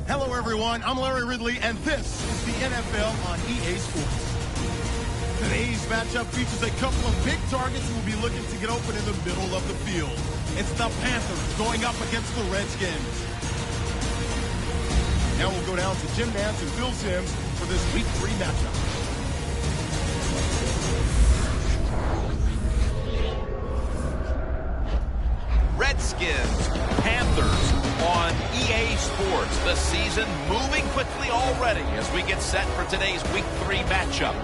Hello, everyone. I'm Larry Ridley, and this is the NFL on EA Sports. Today's matchup features a couple of big targets who will be looking to get open in the middle of the field. It's the Panthers going up against the Redskins. Now we'll go down to Jim Nantz and Phil Simms for this Week 3 matchup. Redskins, Panthers on EA Sports. The season moving quickly already as we get set for today's Week 3 matchup.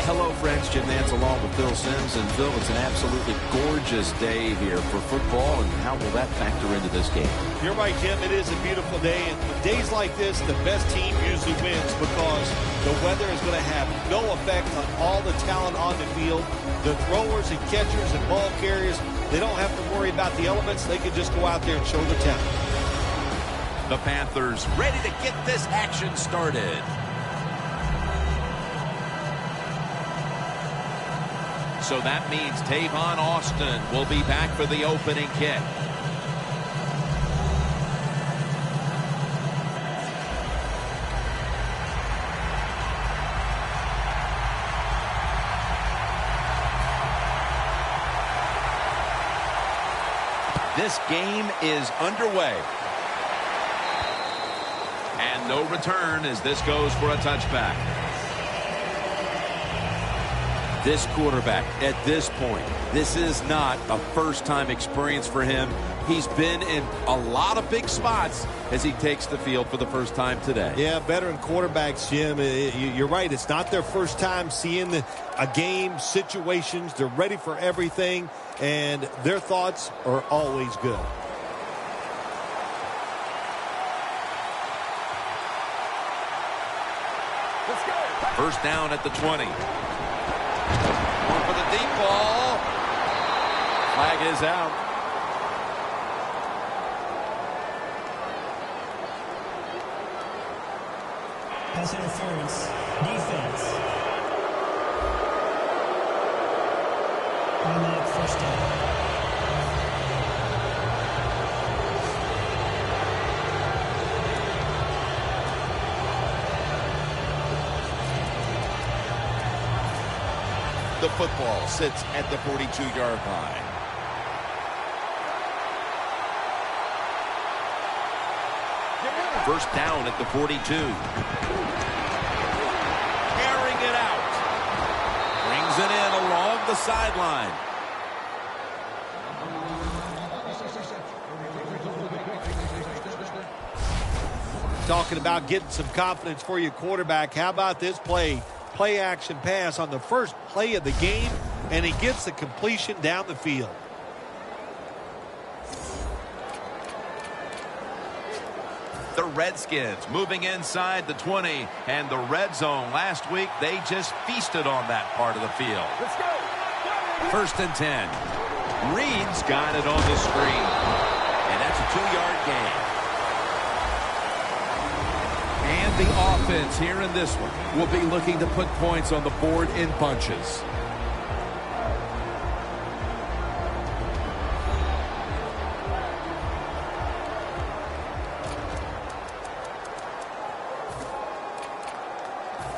Hello, friends. Jim Nantz along with Phil Simms. And Phil, it's an absolutely gorgeous day here for football. And how will that factor into this game? You're right, Jim. It is a beautiful day. And with days like this, the best team usually wins because the weather is going to have no effect on all the talent on the field. The throwers and catchers and ball carriers, they don't have to worry about the elements. They can just go out there and show the talent. The Panthers ready to get this action started. So that means Tavon Austin will be back for the opening kick. This game is underway. And no return as this goes for a touchback. This quarterback, at this point, this is not a first-time experience for him. He's been in a lot of big spots as he takes the field for the first time today. Yeah, veteran quarterbacks, Jim, you're right. It's not their first time seeing a game, situations. They're ready for everything, and their thoughts are always good. Let's go. First down at the 20. Going for the deep ball. Flag is out. Pass interference. Defense. Automatic first down. The football sits at the 42-yard line. First down at the 42. Carrying it out. Brings it in along the sideline. Talking about getting some confidence for your quarterback. How about this play? Play action pass on the first play of the game, and he gets the completion down the field. The Redskins moving inside the 20 and the red zone. Last week, they just feasted on that part of the field. Let's go. First and 10. Reed's got it on the screen, and that's a 2-yard gain. And the offense here in this one will be looking to put points on the board in bunches.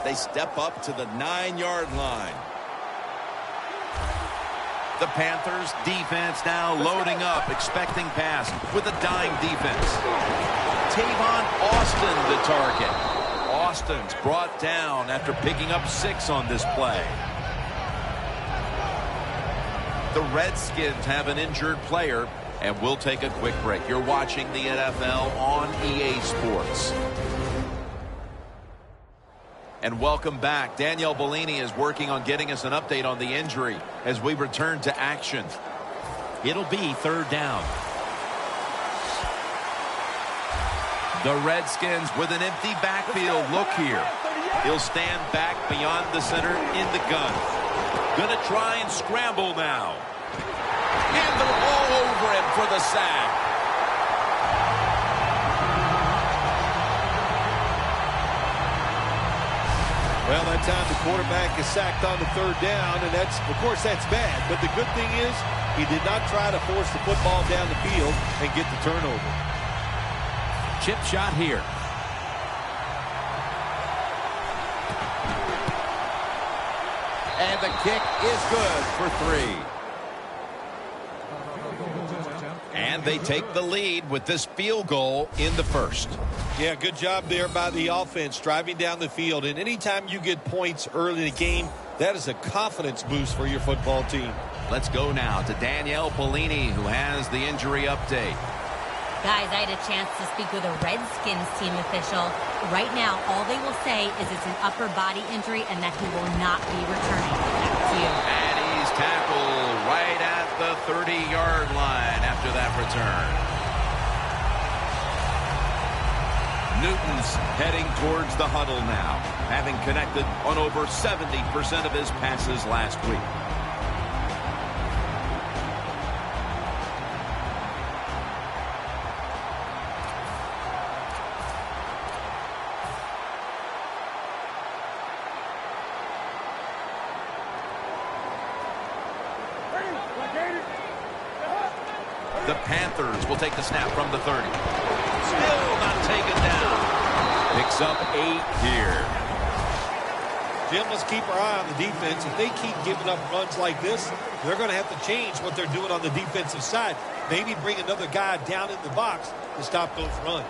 They step up to the 9-yard line. The Panthers defense now loading up, expecting pass with a dime defense. Tavon Austin the target. Austin's brought down after picking up 6 on this play. The Redskins have an injured player, and we'll take a quick break. You're watching the NFL on EA Sports. And welcome back. Danielle Bellini is working on getting us an update on the injury as we return to action. It'll be third down. The Redskins with an empty backfield look here. He'll stand back beyond the center in the gun. Gonna try and scramble now. And they're all over him for the sack. Well, that time the quarterback is sacked on the third down, and that's, of course, that's bad. But the good thing is he did not try to force the football down the field and get the turnover. Chip shot here. And the kick is good for 3. And they take the lead with this field goal in the first. Yeah, good job there by the offense, driving down the field. And anytime you get points early in the game, that is a confidence boost for your football team. Let's go now to Danielle Bellini, who has the injury update. Guys, I had a chance to speak with a Redskins team official. Right now, all they will say is it's an upper body injury and that he will not be returning. Back to you. And he's tackled right at the 30-yard line after that return. Newton's heading towards the huddle now, having connected on over 70% of his passes last week. The Panthers will take the snap from the 30. Still not taken down. Picks up 8 here. Jim, let's keep our eye on the defense. If they keep giving up runs like this, they're going to have to change what they're doing on the defensive side. Maybe bring another guy down in the box to stop those runs.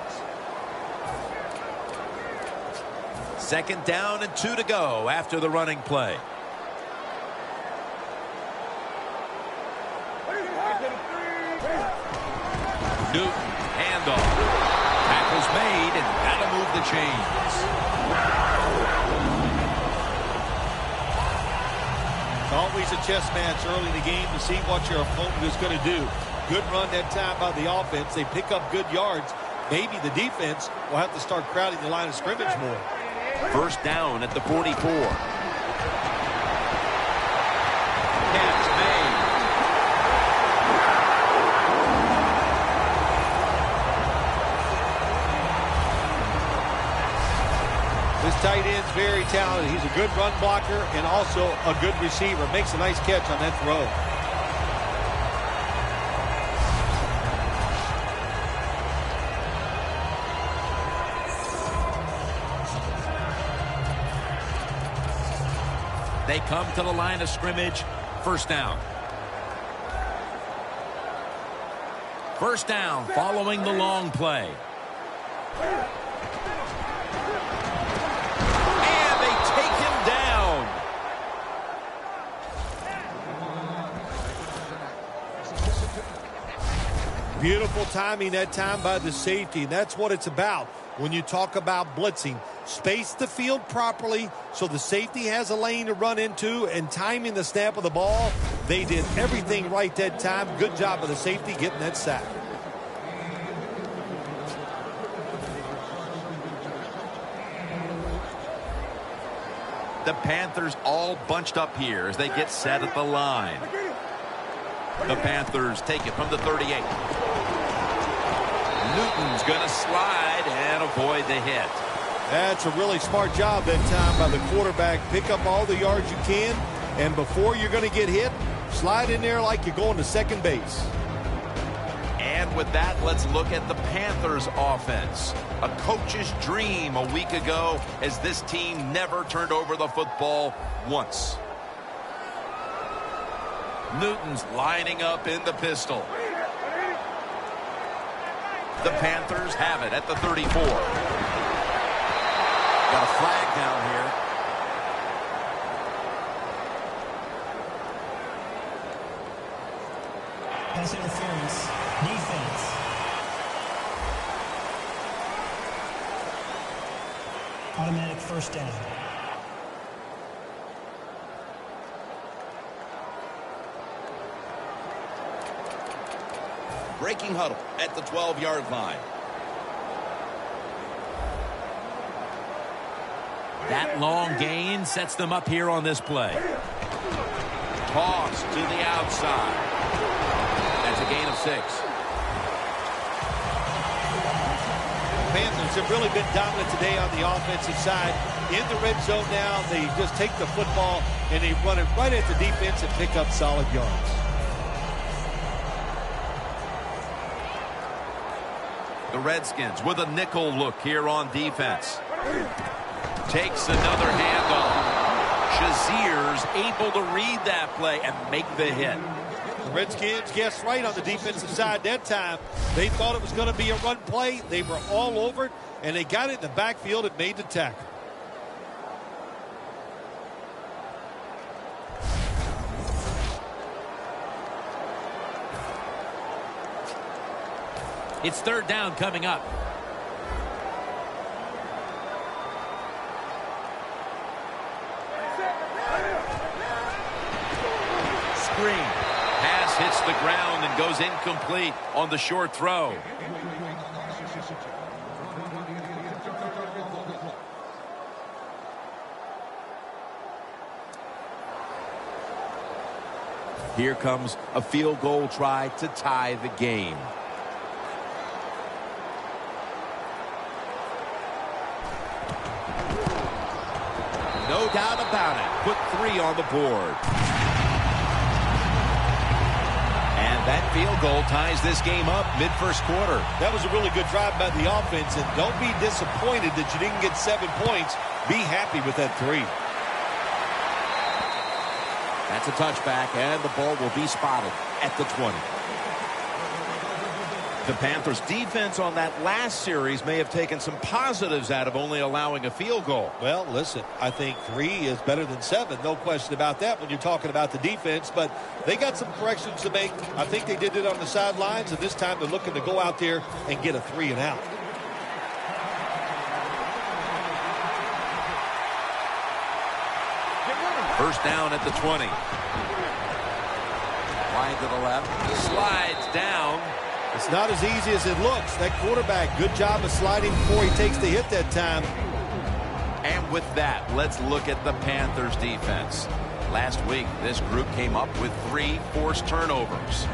2nd down and 2 to go after the running play. Newton, handoff. Tackle's made, and that'll move the chains. It's always a chess match early in the game to see what your opponent is going to do. Good run that time by the offense. They pick up good yards. Maybe the defense will have to start crowding the line of scrimmage more. 1st down at the 44. Catch made. This tight end's very talented. He's a good run blocker and also a good receiver. Makes a nice catch on that throw. They come to the line of scrimmage. 1st down. 1st down following the long play. And they take him down. Beautiful timing that time by the safety. That's what it's about when you talk about blitzing. Space the field properly so the safety has a lane to run into, and timing the snap of the ball. They did everything right that time. Good job of the safety getting that sack. The Panthers all bunched up here as they get set at the line. The Panthers take it from the 38. Newton's going to slide and avoid the hit. That's a really smart job that time by the quarterback. Pick up all the yards you can, and before you're going to get hit, slide in there like you're going to second base. And with that, let's look at the Panthers offense. A coach's dream a week ago, as this team never turned over the football once. Newton's lining up in the pistol. The Panthers have it at the 34. Got a flag down here. Pass interference. Defense. Automatic 1st down. Breaking huddle at the 12-yard line. That long gain sets them up here on this play. Toss to the outside. That's a gain of 6. Panthers have really been dominant today on the offensive side. In the red zone now, they just take the football and they run it right at the defense and pick up solid yards. The Redskins with a nickel look here on defense. Takes another handoff. Shazier's able to read that play and make the hit. The Redskins guessed right on the defensive side that time. They thought it was going to be a run play. They were all over it, and they got it in the backfield and made the tackle. It's third down coming up. Screen. Pass hits the ground and goes incomplete on the short throw. Here comes a field goal try to tie the game. No doubt about it. Put 3 on the board. And that field goal ties this game up mid-first quarter. That was a really good drive by the offense, and don't be disappointed that you didn't get 7 points. Be happy with that 3. That's a touchback, and the ball will be spotted at the 20. The Panthers' defense on that last series may have taken some positives out of only allowing a field goal. Well, listen, I think 3 is better than 7. No question about that when you're talking about the defense. But they got some corrections to make. I think they did it on the sidelines, and this time they're looking to go out there and get a 3 and out. First down at the 20. Wide to the left. Slides down. It's not as easy as it looks. That quarterback, good job of sliding before he takes the hit that time. And with that, let's look at the Panthers defense. Last week, this group came up with 3 forced turnovers.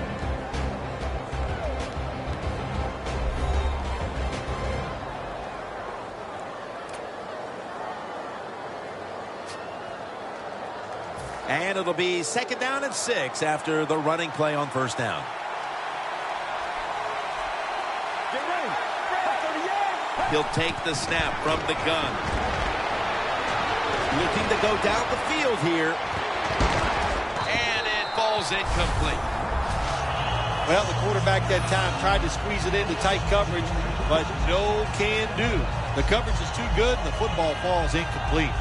And it'll be second down and 6 after the running play on first down. He'll take the snap from the gun. Looking to go down the field here. And it falls incomplete. Well, the quarterback that time tried to squeeze it into tight coverage, but no can do. The coverage is too good, and the football falls incomplete.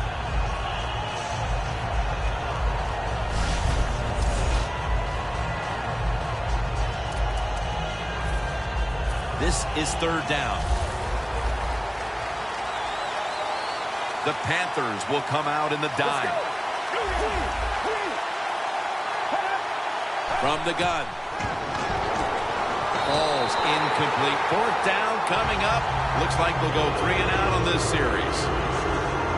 This is third down. The Panthers will come out in the dime. From the gun. Ball's incomplete. Fourth down coming up. Looks like they'll go 3 and out on this series.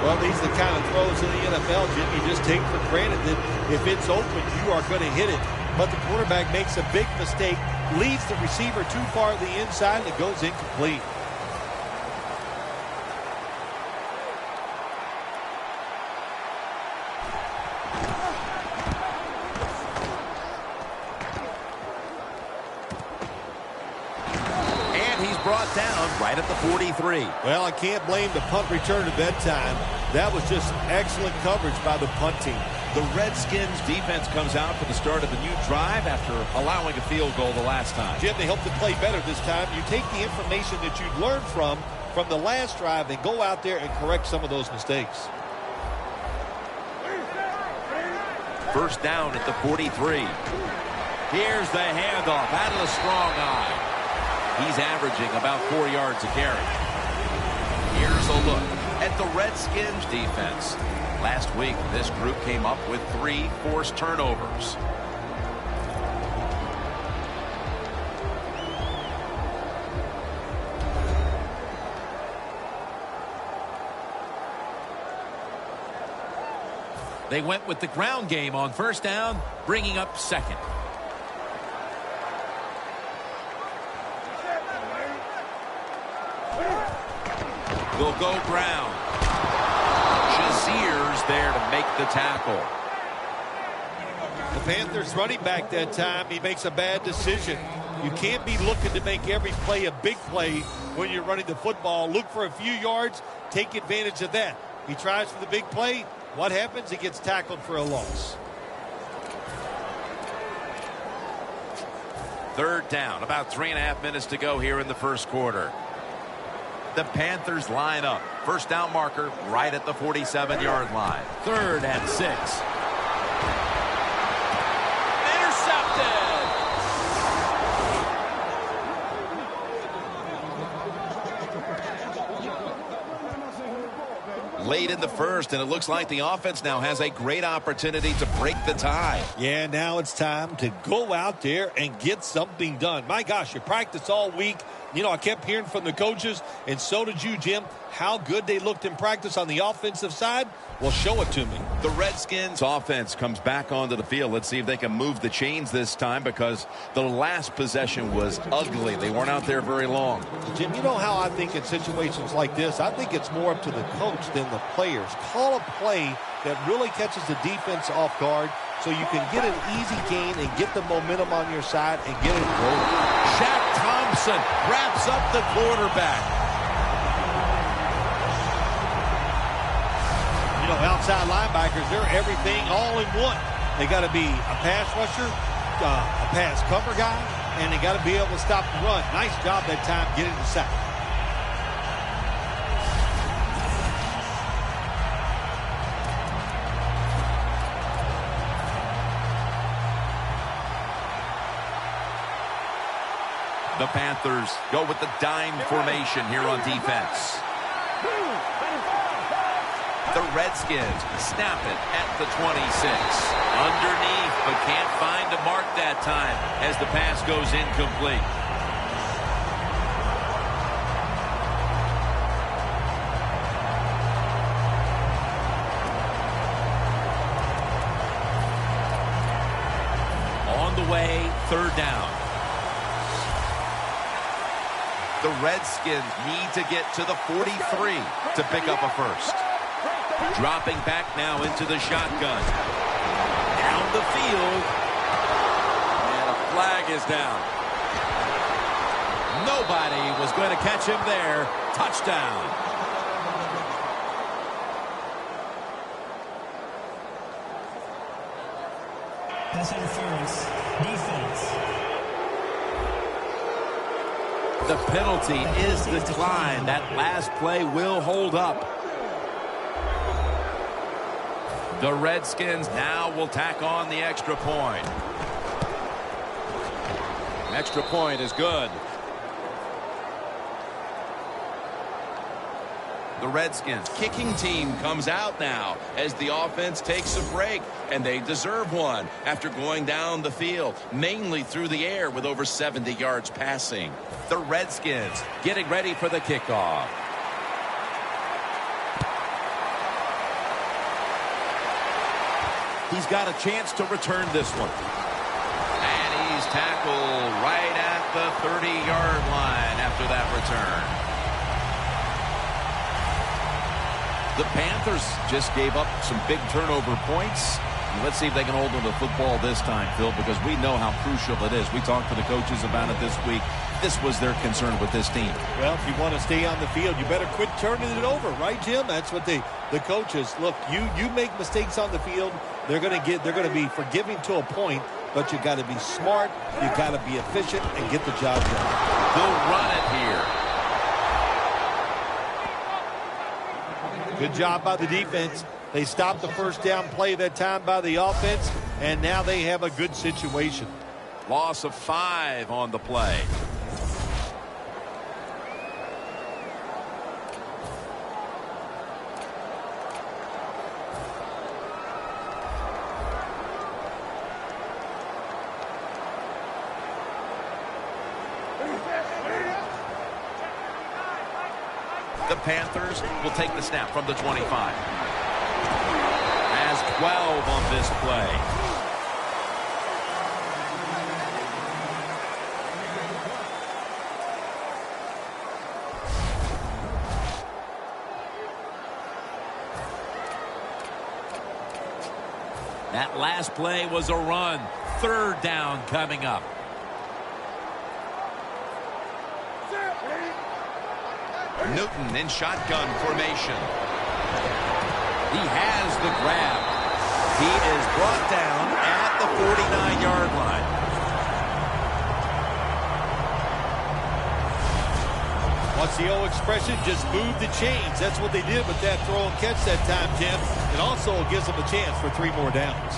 Well, these are the kind of throws in the NFL, Jim, you just take for granted that if it's open, you are going to hit it. But the quarterback makes a big mistake, leads the receiver too far to the inside, and it goes incomplete. Brought down right at the 43. Well, I can't blame the punt return at that time. That was just excellent coverage by the punt team. The Redskins defense comes out for the start of the new drive after allowing a field goal the last time. Jim, they hope to play better this time. You take the information that you learned from the last drive and go out there and correct some of those mistakes. First down at the 43. Here's the handoff out of the strong eye. He's averaging about 4 yards a carry. Here's a look at the Redskins defense. Last week, this group came up with 3 forced turnovers. They went with the ground game on first down, bringing up second. Will go ground. Shazier's there to make the tackle. The Panthers running back that time, he makes a bad decision. You can't be looking to make every play a big play when you're running the football. Look for a few yards. Take advantage of that. He tries for the big play. What happens? He gets tackled for a loss. Third down, about 3.5 minutes to go here in the first quarter. The Panthers line up. First down marker right at the 47-yard line. 3rd and 6. Intercepted. Late in the first, and it looks like the offense now has a great opportunity to break the tie. Yeah, now it's time to go out there and get something done. My gosh, you practiced all week. You know, I kept hearing from the coaches, and so did you, Jim, how good they looked in practice on the offensive side. Well, show it to me. The Redskins offense comes back onto the field. Let's see if they can move the chains this time, because the last possession was ugly. They weren't out there very long. Jim, you know how I think in situations like this, I think it's more up to the coach than the players. Call a play that really catches the defense off guard so you can get an easy gain and get the momentum on your side and get it rolling. Shaq Thompson wraps up the quarterback. You know, outside linebackers, they're everything all in one. They got to be a pass rusher, a pass cover guy, and they got to be able to stop the run. Nice job that time getting the sack. The Panthers go with the dime formation here on defense. The Redskins snap it at the 26. Underneath, but can't find a mark that time as the pass goes incomplete. On the way, 3rd down. The Redskins need to get to the 43 to pick up a first. Dropping back now into the shotgun. Down the field. And a flag is down. Nobody was going to catch him there. Touchdown. Pass interference. Defense. The penalty is declined. That last play will hold up. The Redskins now will tack on the extra point. Extra point is good. The Redskins kicking team comes out now as the offense takes a break, and they deserve one after going down the field, mainly through the air with over 70 yards passing. The Redskins getting ready for the kickoff. He's got a chance to return this one. And he's tackled right at the 30-yard line after that return. The Panthers just gave up some big turnover points. Let's see if they can hold on to the football this time, Phil, because we know how crucial it is. We talked to the coaches about it this week. This was their concern with this team. Well, if you want to stay on the field, you better quit turning it over, right, Jim? That's what the coaches look. You make mistakes on the field, they're going to be forgiving to a point, but you got to be smart, you got to be efficient, and get the job done. They'll run it here. Good job by the defense. They stopped the first down play that time by the offense, and now they have a good situation. Loss of 5 on the play. The Panthers will take the snap from the 25. Has 12 on this play. That last play was a run. 3rd down coming up. Newton in shotgun formation. He has the grab. He is brought down at the 49-yard line. What's the old expression? Just move the chains. That's what they did with that throw and catch that time, Tim. And also it gives them a chance for 3 more downs.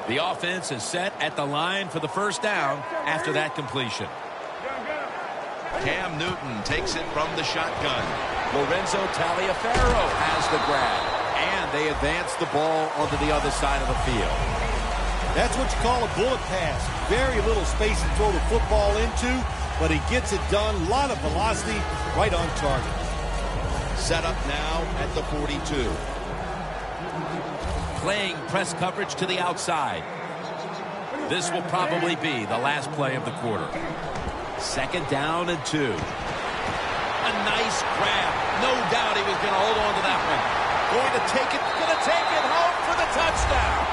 The offense is set at the line for the first down after that completion. Cam Newton takes it from the shotgun. Lorenzo Taliaferro has the grab. And they advance the ball onto the other side of the field. That's what you call a bullet pass. Very little space to throw the football into, but he gets it done. A lot of velocity, right on target. Set up now at the 42. Playing press coverage to the outside. This will probably be the last play of the quarter. 2nd down and 2. A nice grab. No doubt he was going to hold on to that one. Going to take it home for the touchdown.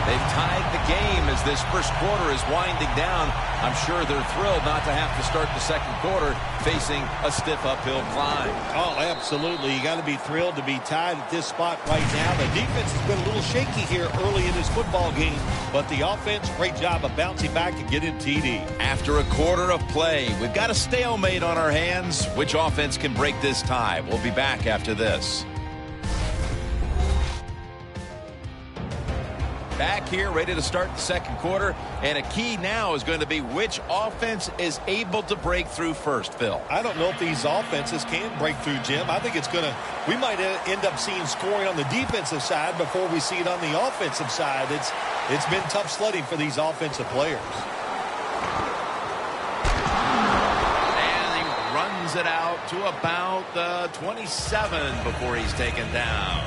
They've tied the game as this first quarter is winding down. I'm sure they're thrilled not to have to start the second quarter facing a stiff uphill climb. Oh, absolutely. You got to be thrilled to be tied at this spot right now. The defense has been a little shaky here early in this football game, but the offense, great job of bouncing back and getting TD. After a quarter of play, we've got a stalemate on our hands. Which offense can break this tie? We'll be back after this. Back here, ready to start the second quarter. And a key now is going to be which offense is able to break through first, Phil. I don't know if these offenses can break through, Jim. I think we might end up seeing scoring on the defensive side before we see it on the offensive side. It's been tough sledding for these offensive players. And he runs it out to about the 27 before he's taken down.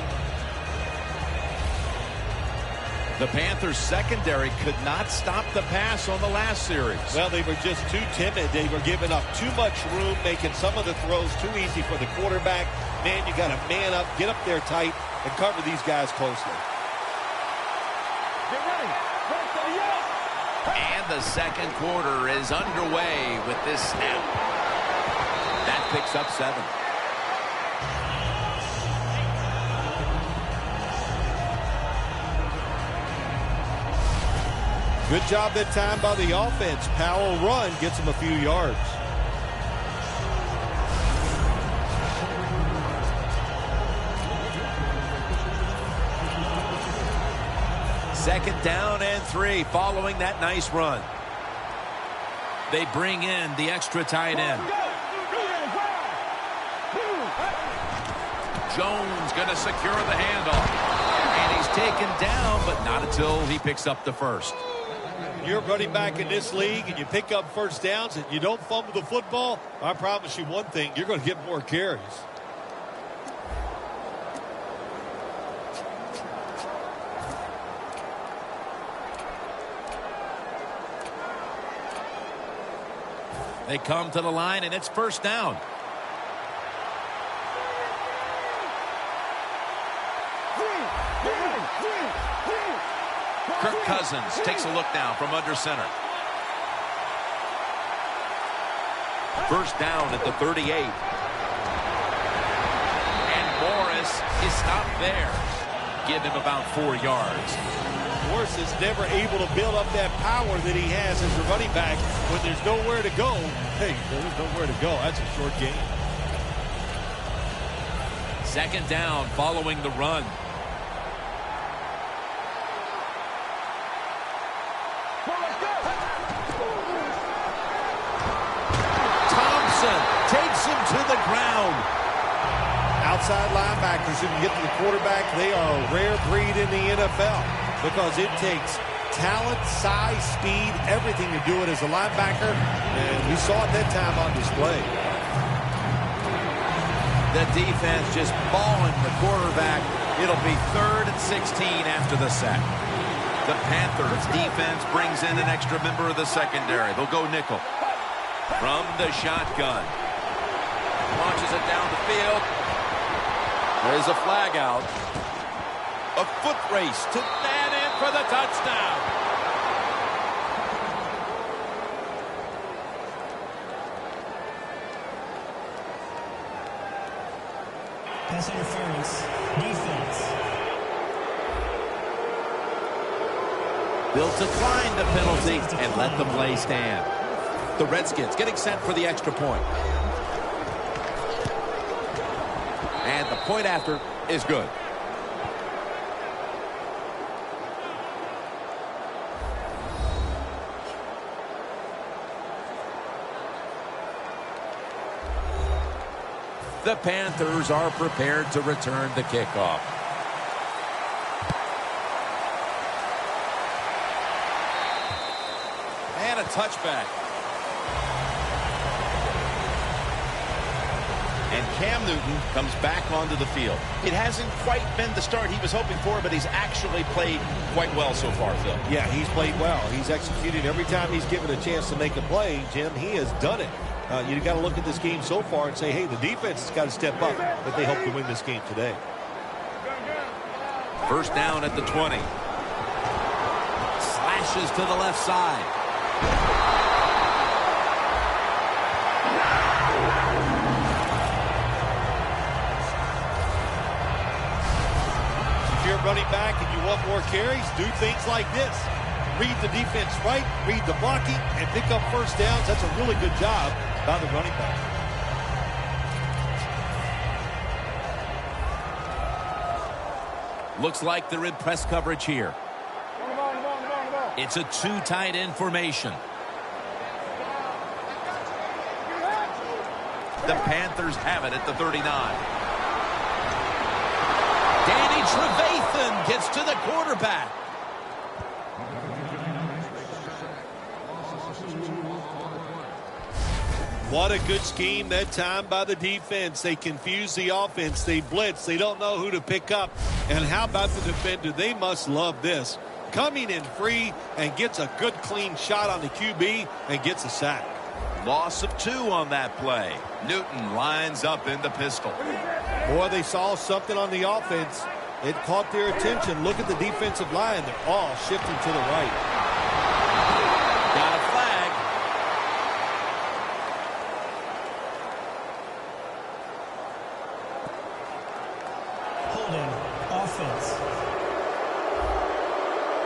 The Panthers secondary could not stop the pass on the last series. Well, they were just too timid. They were giving up too much room, making some of the throws too easy for the quarterback. Man, you got to man up, get up there tight, and cover these guys closely. Get ready. And the second quarter is underway with this snap. That picks up 7. Good job that time by the offense. Powell run gets him a few yards. Second down and 3 following that nice run. They bring in the extra tight end. Jones going to secure the handoff. And he's taken down, but not until he picks up the first. You're running back in this league and you pick up first downs and you don't fumble the football, I promise you one thing, you're going to get more carries. They come to the line and it's first down. Kirk Cousins takes a look now from under center. First down at the 38. And Morris is stopped there. Give him about 4 yards. Morris is never able to build up that power that he has as a running back when there's nowhere to go. Hey, there's nowhere to go. That's a short game. Second down following the run. Takes him to the ground. Outside linebackers who can get to the quarterback, they are a rare breed in the NFL because it takes talent, size, speed, everything to do it as a linebacker, and we saw it that time on display. The defense just balling the quarterback. It'll be 3rd and 16 after the sack. The Panthers defense brings in an extra member of the secondary. They'll go nickel. From the shotgun. Launches it down the field. There's a flag out. A foot race to that end for the touchdown. Pass interference. Defense. They'll decline the penalty and let the play stand. The Redskins getting set for the extra point. And the point after is good. The Panthers are prepared to return the kickoff. And a touchback. And Cam Newton comes back onto the field. It hasn't quite been the start he was hoping for, but he's actually played quite well so far, Phil. Yeah, he's played well. He's executed every time he's given a chance to make a play. Jim, he has done it. You got to look at this game so far and say, hey, the defense has got to step up if they hope to win this game today. First down at the 20. Slashes to the left side. If you're running back and you want more carries, do things like this. Read the defense right, read the blocking, and pick up first downs. That's a really good job by the running back. Looks like they're in press coverage here. It's a two tight end formation. The Panthers have it at the 39. Danny Trevathan gets to the quarterback. What a good scheme that time by the defense. They confuse the offense. They blitz. They don't know who to pick up. And how about the defender? They must love this. Coming in free and gets a good clean shot on the QB and gets a sack. Loss of 2 on that play. Newton lines up in the pistol. Boy, they saw something on the offense. It caught their attention. Look at the defensive line. They're all shifting to the right. Got a flag. Holding. Offense.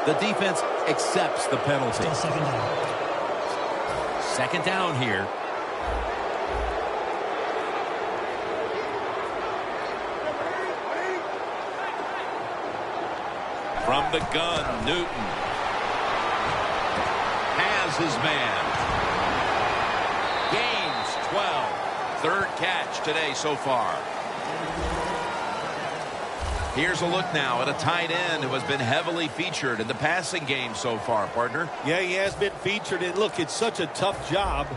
The defense accepts the penalty. Still second down. Second down here. From the gun, Newton has his man. Gains 12. Third catch today so far. Here's a look now at a tight end who has been heavily featured in the passing game so far, partner. Yeah, he has been featured. And look, it's such a tough job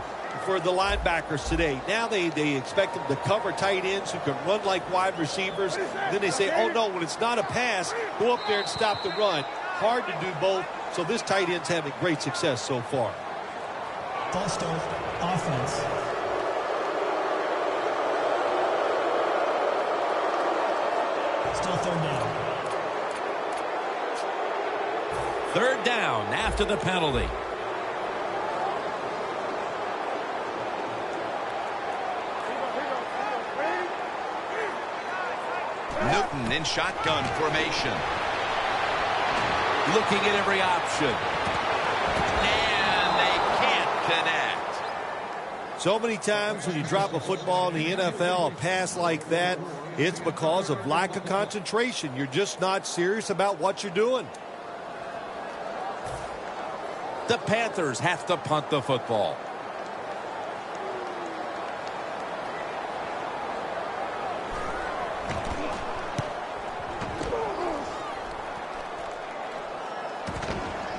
for the linebackers today. Now they expect them to cover tight ends who can run like wide receivers. Then they say, oh, no, when it's not a pass, go up there and stop the run. Hard to do both. So this tight end's having great success so far. False start. Offense. Still third down. Third down after the penalty. Newton in shotgun formation. Looking at every option. And they can't connect. So many times when you drop a football in the NFL, a pass like that, it's because of lack of concentration. You're just not serious about what you're doing. The Panthers have to punt the football.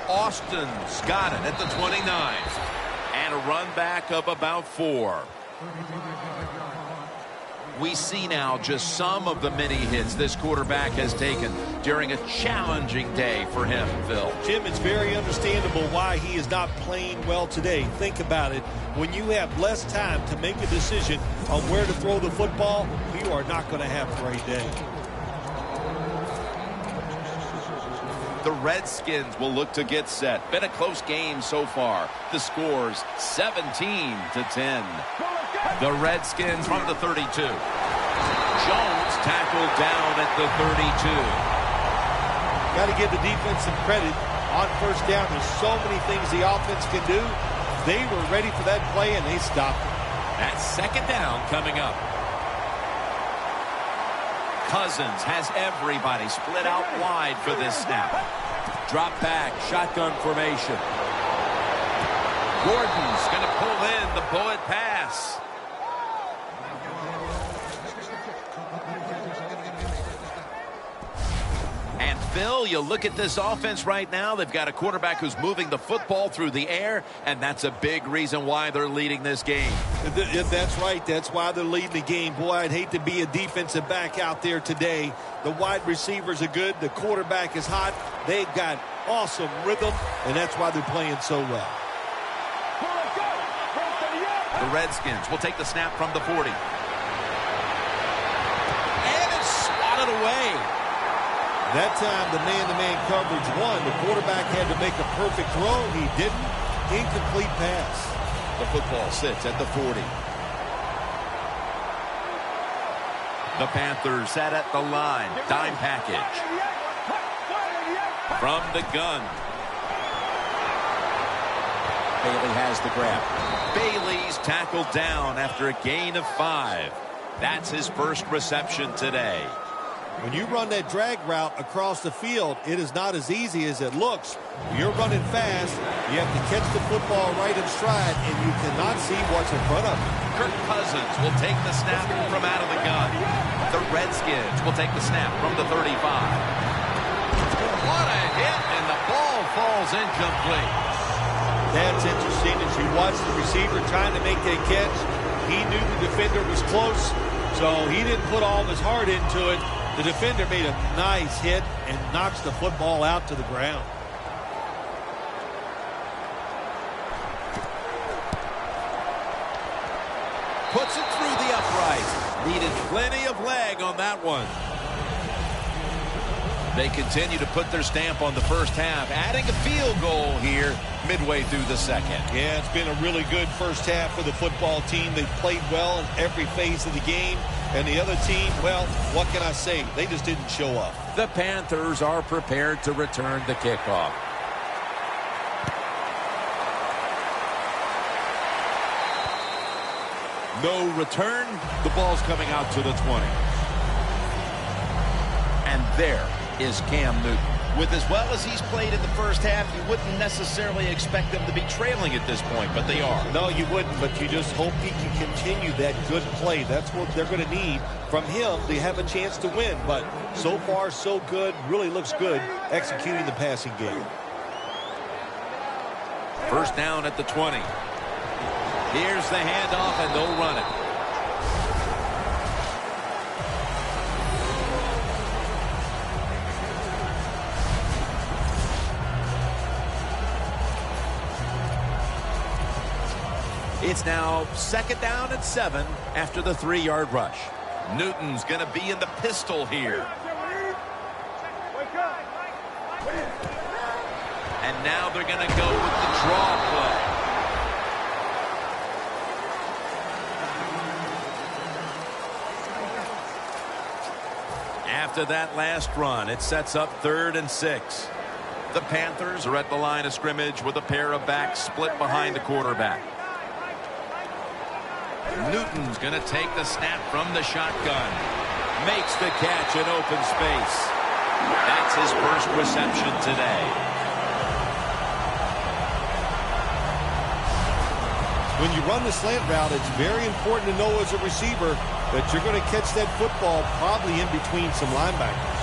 Austin's got it at the 29. And a run back of about 4. We see now just some of the many hits this quarterback has taken during a challenging day for him, Phil. Jim, it's very understandable why he is not playing well today. Think about it. When you have less time to make a decision on where to throw the football, you are not going to have a great day. The Redskins will look to get set. Been a close game so far. The score's 17-10. The Redskins from the 32. Jones tackled down at the 32. Got to give the defense some credit on first down. There's so many things the offense can do. They were ready for that play, and they stopped it. That's second down coming up. Cousins has everybody split out wide for this snap. Drop back, shotgun formation. Gordon's going to pull in the bullet pass. And Phil, you look at this offense right now, they've got a quarterback who's moving the football through the air, and that's a big reason why they're leading this game. That's right. That's why they're leading the game. Boy, I'd hate to be a defensive back out there today. The wide receivers are good. The quarterback is hot. They've got awesome rhythm, and that's why they're playing so well. The Redskins will take the snap from the 40. And it's swatted away. That time, the man-to-man coverage won. The quarterback had to make a perfect throw. He didn't. Incomplete pass. The football sits at the 40. The Panthers set at the line. Dime package. From the gun. Bailey has the grab. Bailey's tackled down after a gain of 5. That's his first reception today. When you run that drag route across the field, it is not as easy as it looks. You're running fast. You have to catch the football right in stride, and you cannot see what's in front of you. Kirk Cousins will take the snap from out of the gun. The Redskins will take the snap from the 35. What a hit, and the ball falls incomplete. That's interesting. As you watch the receiver trying to make that catch, he knew the defender was close, so he didn't put all of his heart into it. The defender made a nice hit and knocks the football out to the ground. Puts it through the upright. Needed plenty of leg on that one. They continue to put their stamp on the first half, adding a field goal here midway through the second. Yeah, it's been a really good first half for the football team. They've played well in every phase of the game. And the other team, well, what can I say? They just didn't show up. The Panthers are prepared to return the kickoff. No return. The ball's coming out to the 20. And there is Cam Newton. With as well as he's played in the first half, you wouldn't necessarily expect them to be trailing at this point, but they are. No, you wouldn't, but you just hope he can continue that good play. That's what they're going to need from him to have a chance to win. But so far, so good. Really looks good executing the passing game. First down at the 20. Here's the handoff, and they'll run it. It's now second down and 7 after the 3-yard rush. Newton's going to be in the pistol here. And now they're going to go with the draw play. After that last run, it sets up 3rd and 6. The Panthers are at the line of scrimmage with a pair of backs split behind the quarterback. Newton's going to take the snap from the shotgun. Makes the catch in open space. That's his first reception today. When you run the slant route, it's very important to know as a receiver that you're going to catch that football probably in between some linebackers.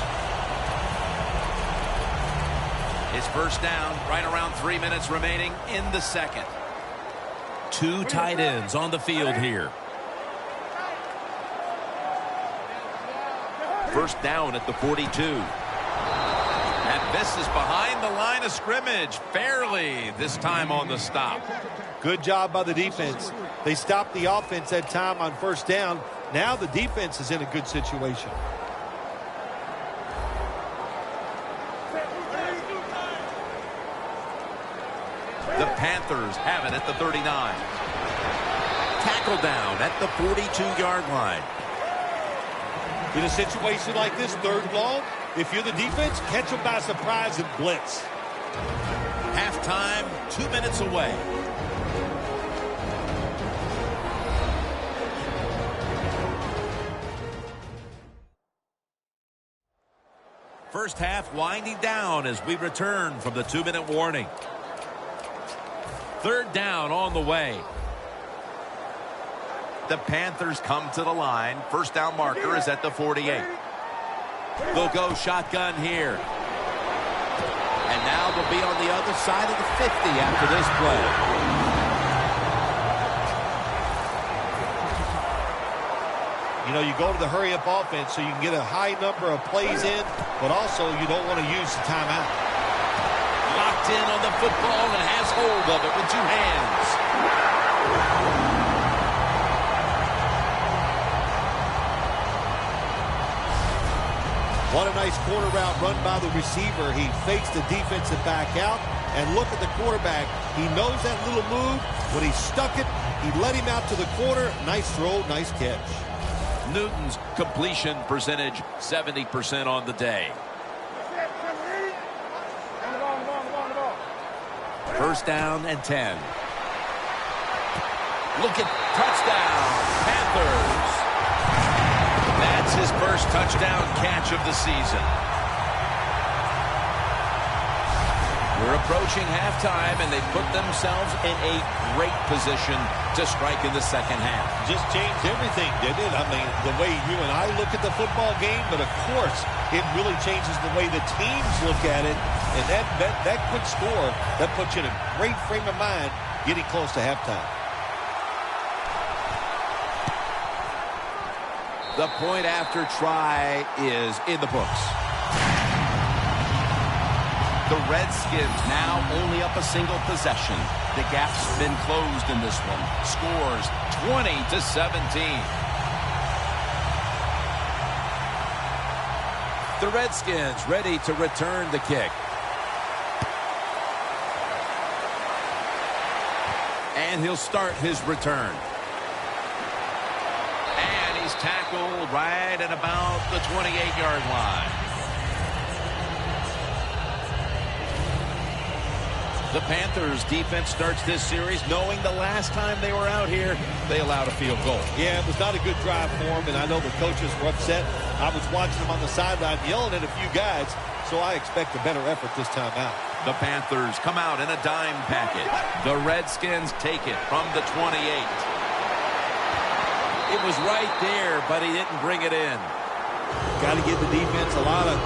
His first down, right around 3 minutes remaining in the second. 2 tight ends on the field here. First down at the 42. And this is behind the line of scrimmage. Fairly this time on the stop. Good job by the defense. They stopped the offense that time on first down. Now the defense is in a good situation. The Panthers have it at the 39. Tackle down at the 42-yard line. In a situation like this, 3rd and long, if you're the defense, catch them by surprise and blitz. Halftime, 2 minutes away. First half winding down as we return from the 2-minute warning. 3rd down on the way. The Panthers come to the line. First down marker is at the 48. They'll go shotgun here. And now they'll be on the other side of the 50 after this play. You know, you go to the hurry-up offense so you can get a high number of plays in, but also you don't want to use the timeout. Locked in on the football and has hold of it with 2 hands. What a nice corner route run by the receiver. He fakes the defensive back out, and look at the quarterback. He knows that little move. When he stuck it, he led him out to the corner. Nice throw, nice catch. Newton's completion percentage 70% on the day. First down and 10. Look at touchdown, Panthers. That's his first touchdown catch of the season. We're approaching halftime, and they put themselves in a great position to strike in the second half. Just changed everything, didn't it? I mean, the way you and I look at the football game, but of course, it really changes the way the teams look at it. And that quick score, that puts you in a great frame of mind getting close to halftime. The point after try is in the books. The Redskins now only up a single possession. The gap's been closed in this one. Scores 20-17. The Redskins ready to return the kick. And he'll start his return. And he's tackled right at about the 28-yard line. The Panthers defense starts this series knowing the last time they were out here, they allowed a field goal. Yeah, it was not a good drive for them, and I know the coaches were upset. I was watching them on the sideline yelling at a few guys, so I expect a better effort this time out. The Panthers come out in a dime package. The Redskins take it from the 28. It was right there, but he didn't bring it in. Got to give the defense a lot of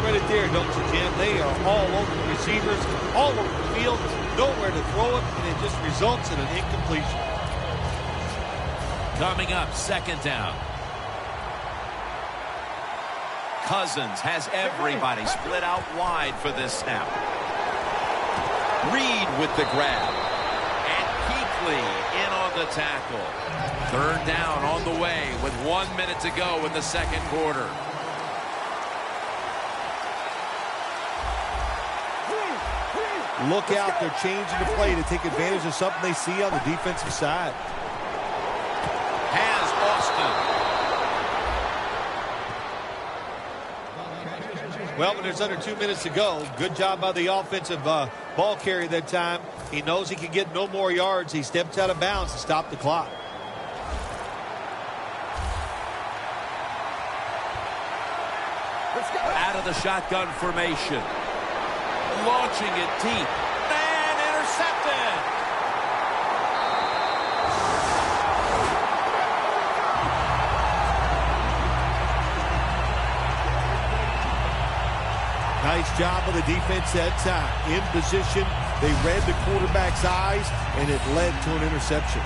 credit there, don't you, Jim? They are all over the receivers, all over the field, nowhere to throw it, and it just results in an incompletion. Coming up, second down. Cousins has everybody split out wide for this snap. Reed with the grab. And Kuechly in on the tackle. Third down on the way with 1 minute to go in the second quarter. Look out, they're changing the play to take advantage of something they see on the defensive side. Has Austin. Well, when there's under 2 minutes to go, good job by the offensive ball carrier that time. He knows he can get no more yards. He steps out of bounds to stop the clock. Out of the shotgun formation. Launching it deep. And intercepted. Nice job of the defense that time. In position, they read the quarterback's eyes, and it led to an interception.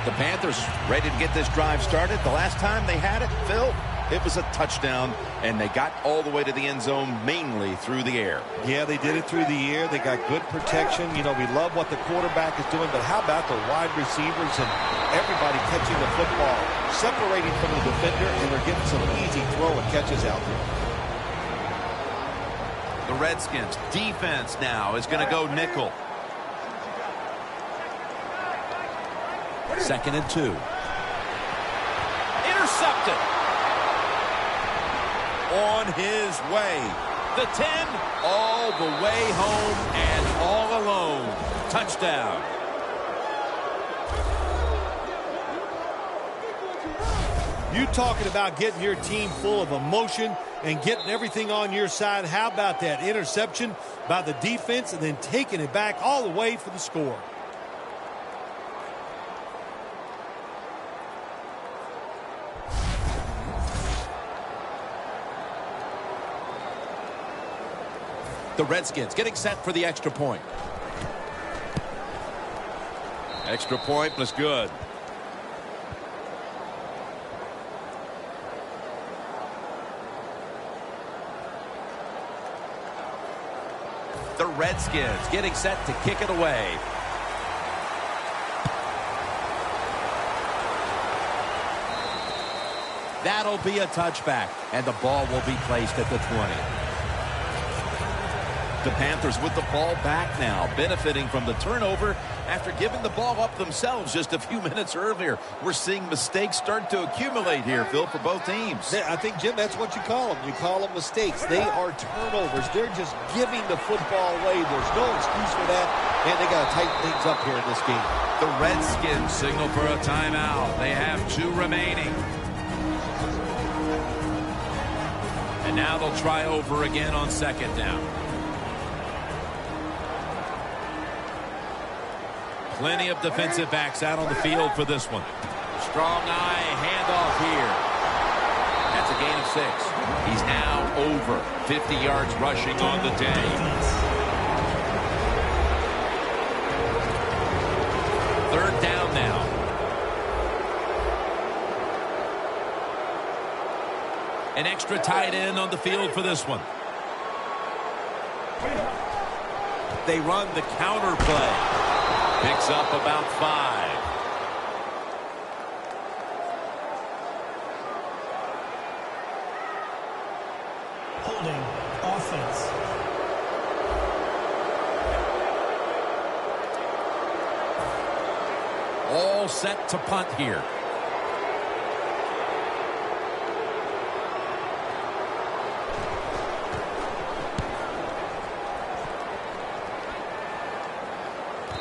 The Panthers ready to get this drive started. The last time they had it, Phil, It was a touchdown, and they got all the way to the end zone mainly through the air. Yeah, they did it through the air. They got good protection. You know, we love what the quarterback is doing, but how about the wide receivers and everybody catching the football, separating from the defender, and they're getting some easy throw and catches out there. The Redskins defense now is going to go nickel. 2nd and 2. Intercepted. On his way. The 10, all the way home and all alone. Touchdown. You talking about getting your team full of emotion and getting everything on your side. How about that interception by the defense and then taking it back all the way for the score? The Redskins getting set for the extra point. Extra point was good. The Redskins getting set to kick it away. That'll be a touchback, and the ball will be placed at the 20. The Panthers with the ball back now, benefiting from the turnover after giving the ball up themselves just a few minutes earlier. We're seeing mistakes start to accumulate here, Phil, for both teams. I think, Jim, that's what you call them. You call them mistakes. They are turnovers. They're just giving the football away. There's no excuse for that, and they got to tighten things up here in this game. The Redskins signal for a timeout. They have 2 remaining. And now they'll try over again on 2nd down. Plenty of defensive backs out on the field for this one. Strong eye handoff here. That's a gain of 6. He's now over 50 yards rushing on the day. 3rd down now. An extra tight end on the field for this one. They run the counter play. Picks up about 5. Holding offense. All set to punt here.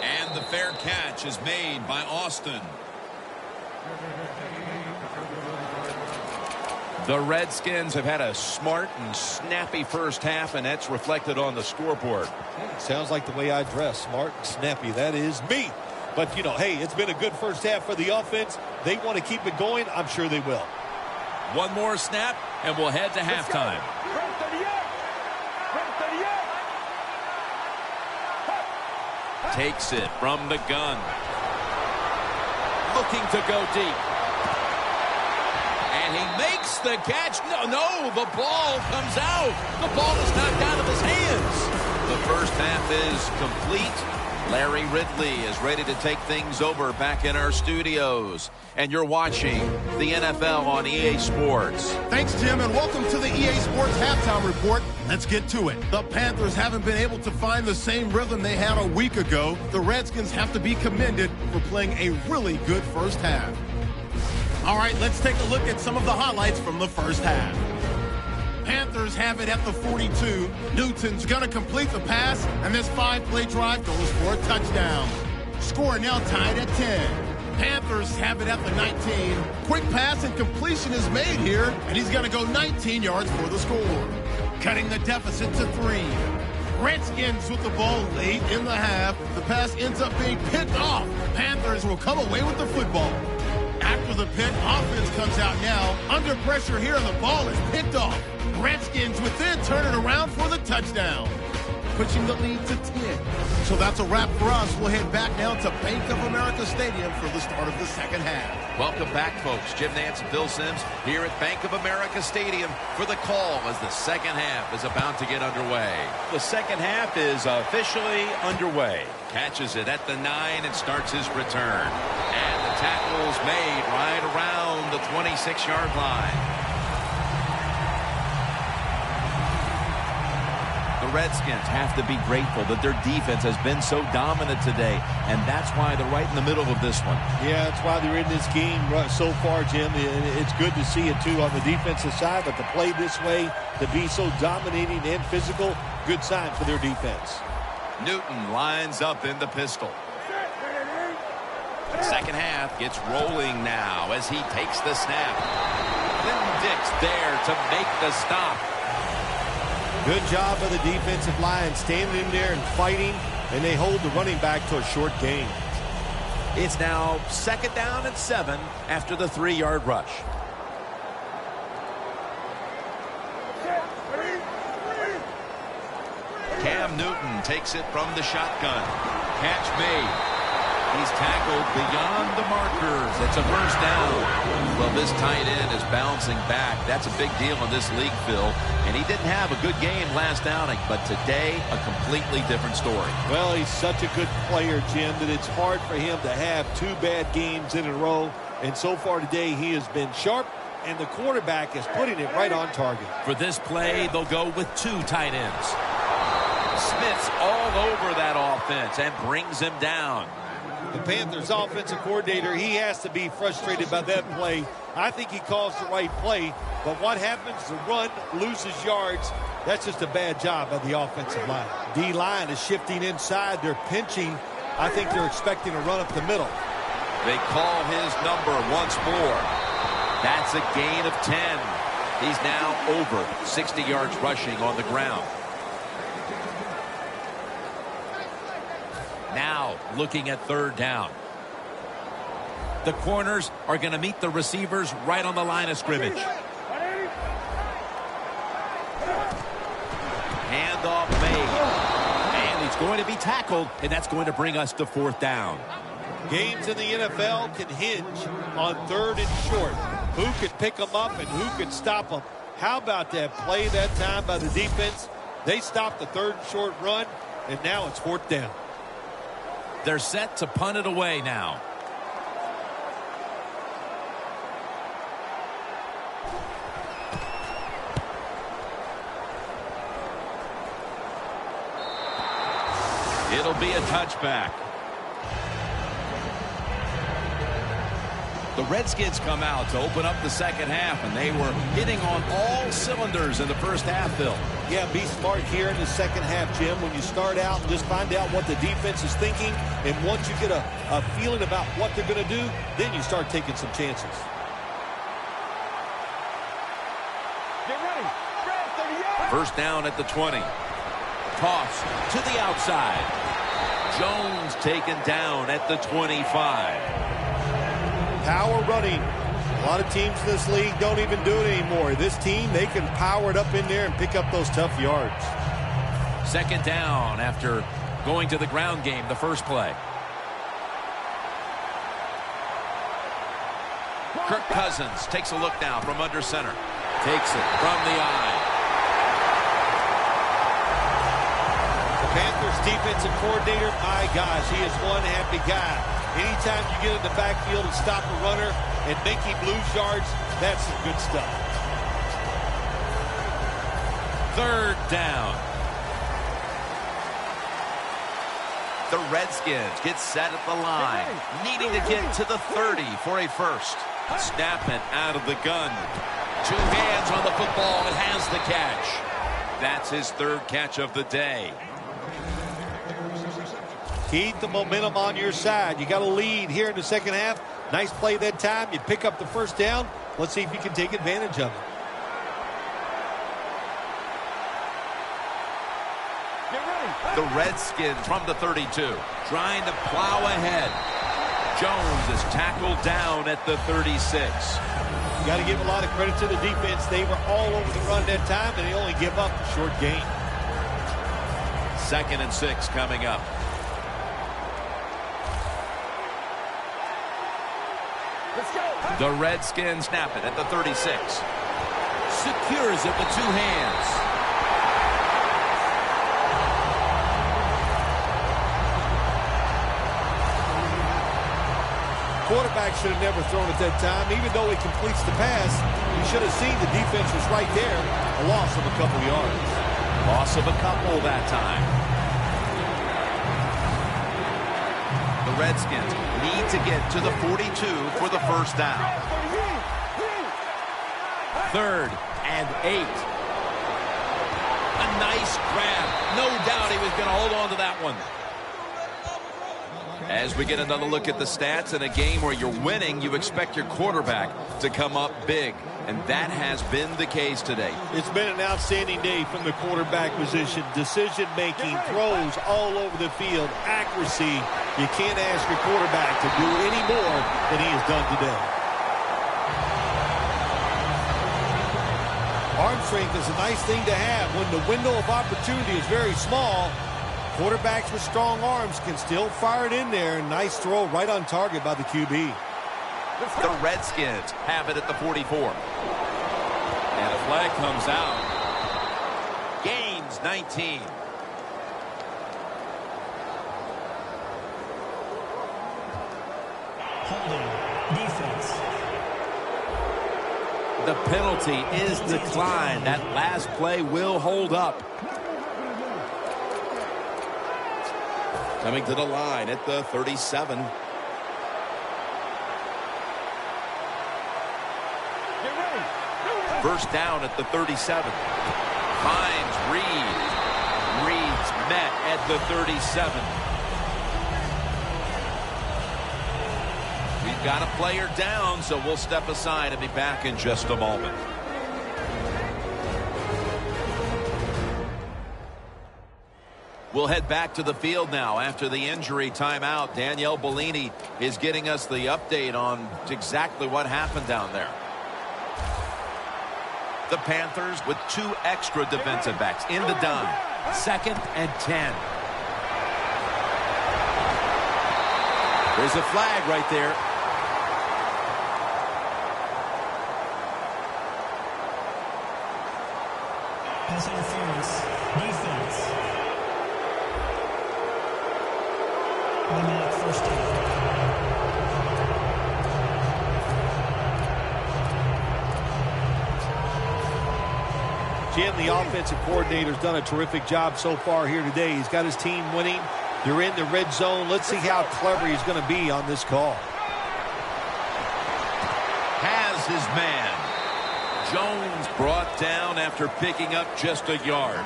And the fair catch is made by Austin. The Redskins have had a smart and snappy first half, and that's reflected on the scoreboard. Sounds like the way I dress. Smart and snappy. That is me. But, you know, hey, it's been a good first half for the offense. They want to keep it going. I'm sure they will. One more snap, and we'll head to halftime. Takes it from the gun. Looking to go deep. And he makes the catch. No, the ball comes out. The ball is knocked out of his hands. The first half is complete. Larry Ridley is ready to take things over back in our studios. And you're watching the NFL on EA Sports. Thanks, Jim, and welcome to the EA Sports Halftime Report. Let's get to it. The Panthers haven't been able to find the same rhythm they had a week ago. The Redskins have to be commended for playing a really good first half. All right, let's take a look at some of the highlights from the first half. Panthers have it at the 42. Newton's going to complete the pass, and this 5-play drive goes for a touchdown. Score now tied at 10. Panthers have it at the 19. Quick pass and completion is made here, and he's going to go 19 yards for the score. Cutting the deficit to 3. Redskins with the ball late in the half. The pass ends up being picked off. Panthers will come away with the football. After the pick, offense comes out now. Under pressure here, and the ball is picked off. Redskins would then turn it around for the touchdown. pushing the lead to 10. So that's a wrap for us. We'll head back now to Bank of America Stadium for the start of the second half. Welcome back, folks. Jim Nance and Bill Sims here at Bank of America Stadium for the call as the second half is about to get underway. The second half is officially underway. Catches it at the 9 and starts his return. And the tackle's made right around the 26-yard line. The Redskins have to be grateful that their defense has been so dominant today, and that's why they're right in the middle of this one. Yeah, that's why they're in this game so far, Jim. It's good to see it, too, on the defensive side, but to play this way, to be so dominating and physical, good sign for their defense. Newton lines up in the pistol. Second half gets rolling now as he takes the snap. Clinton Dix there to make the stop. Good job by the defensive line, standing in there and fighting, and they hold the running back to a short gain. It's now 2nd down and 7 after the 3-yard rush. Cam Newton takes it from the shotgun. Catch made. He's tackled beyond the markers. It's a first down. Well, this tight end is bouncing back. That's a big deal in this league, Phil. And he didn't have a good game last outing, but today, a completely different story. Well, he's such a good player, Jim, that it's hard for him to have 2 bad games in a row. And so far today, he has been sharp, and the quarterback is putting it right on target. For this play, they'll go with 2 tight ends. Smith's all over that offense and brings him down. The Panthers offensive coordinator, he has to be frustrated by that play. I think he calls the right play, but what happens? The run loses yards. That's just a bad job by the offensive line. D-line is shifting inside. They're pinching. I think they're expecting a run up the middle. They call his number once more. That's a gain of 10. He's now over 60 yards rushing on the ground. Now looking at 3rd down. The corners are going to meet the receivers right on the line of scrimmage. Handoff made. And he's going to be tackled, and that's going to bring us to 4th down. Games in the NFL can hinge on 3rd and short. Who can pick them up and who can stop them? How about that play that time by the defense? They stopped the 3rd and short run, and now it's 4th down. They're set to punt it away now. It'll be a touchback. The Redskins come out to open up the second half, and they were hitting on all cylinders in the first half, Bill. Yeah, be smart here in the second half, Jim. When you start out and just find out what the defense is thinking, and once you get a feeling about what they're going to do, then you start taking some chances. Get ready. First down at the 20. Toss to the outside. Jones taken down at the 25. Power running. A lot of teams in this league don't even do it anymore. This team, they can power it up in there and pick up those tough yards. 2nd down after going to the ground game the first play. Kirk Cousins takes a look now from under center. Takes it from the eye. The Panthers defensive coordinator, my gosh, he is one happy guy. Anytime you get in the backfield and stop a runner and make him lose yards, that's some good stuff. 3rd down. The Redskins get set at the line, needing to get to the 30 for a first. Snap it out of the gun. 2 hands on the football and has the catch. That's his 3rd catch of the day. Keep the momentum on your side. You got a lead here in the second half. Nice play that time. You pick up the first down. Let's see if you can take advantage of it. The Redskins from the 32, trying to plow ahead. Jones is tackled down at the 36. You got to give a lot of credit to the defense. They were all over the run that time, and they only give up a short gain. 2nd and 6 coming up. The Redskins snap it at the 36. Secures it with 2 hands. Quarterback should have never thrown at that time. Even though he completes the pass, you should have seen the defense was right there. A loss of a couple yards. Loss of a couple that time. The Redskins need to get to the 42 for the first down. 3rd and 8. A nice grab. No doubt he was going to hold on to that one. As we get another look at the stats, in a game where you're winning, you expect your quarterback to come up big. And that has been the case today. It's been an outstanding day from the quarterback position. Decision-making, throws all over the field, accuracy. You can't ask your quarterback to do any more than he has done today. Arm strength is a nice thing to have. When the window of opportunity is very small, quarterbacks with strong arms can still fire it in there. Nice throw right on target by the QB. The Redskins have it at the 44. And a flag comes out. Gains 19. Holding. Defense. The penalty is declined. That last play will hold up. Coming to the line at the 37. First down at the 37. Finds Reed. Reed's met at the 37. We've got a player down, so we'll step aside and be back in just a moment. We'll head back to the field now after the injury timeout. Danielle Bellini is getting us the update on exactly what happened down there. The Panthers with 2 extra defensive backs in the dime. 2nd and 10. There's a flag right there. Pass interference. Defense. 1-minute first down. Jim, the offensive coordinator's done a terrific job so far here today. He's got his team winning. They're in the red zone. Let's see how clever he's going to be on this call. Has his man. Jones brought down after picking up just a yard.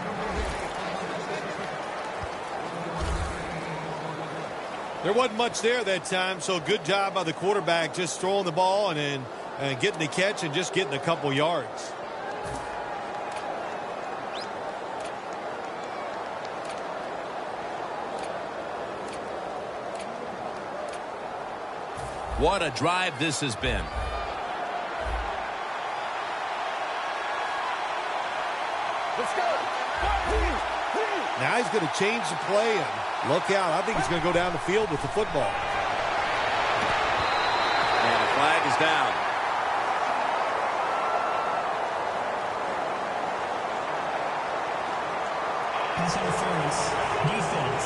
There wasn't much there that time, so good job by the quarterback just throwing the ball and getting the catch and just getting a couple yards. What a drive this has been. Let's go. Now he's going to change the play and look out. I think he's going to go down the field with the football. And the flag is down. Pass interference. Defense.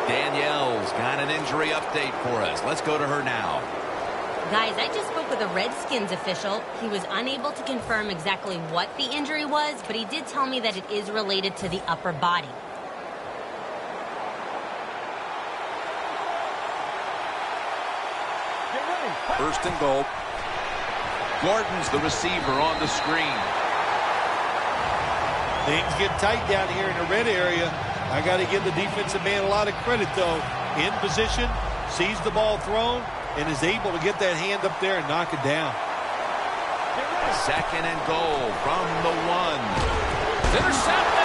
Danielle's got an injury update for us. Let's go to her now. Guys, I just spoke with a Redskins official. He was unable to confirm exactly what the injury was, but he did tell me that it is related to the upper body. Get ready. 1st and goal. Gordon's the receiver on the screen. Things get tight down here in the red area. I got to give the defensive man a lot of credit, though. In position, sees the ball thrown, and is able to get that hand up there and knock it down. 2nd and goal from the 1. Intercepted!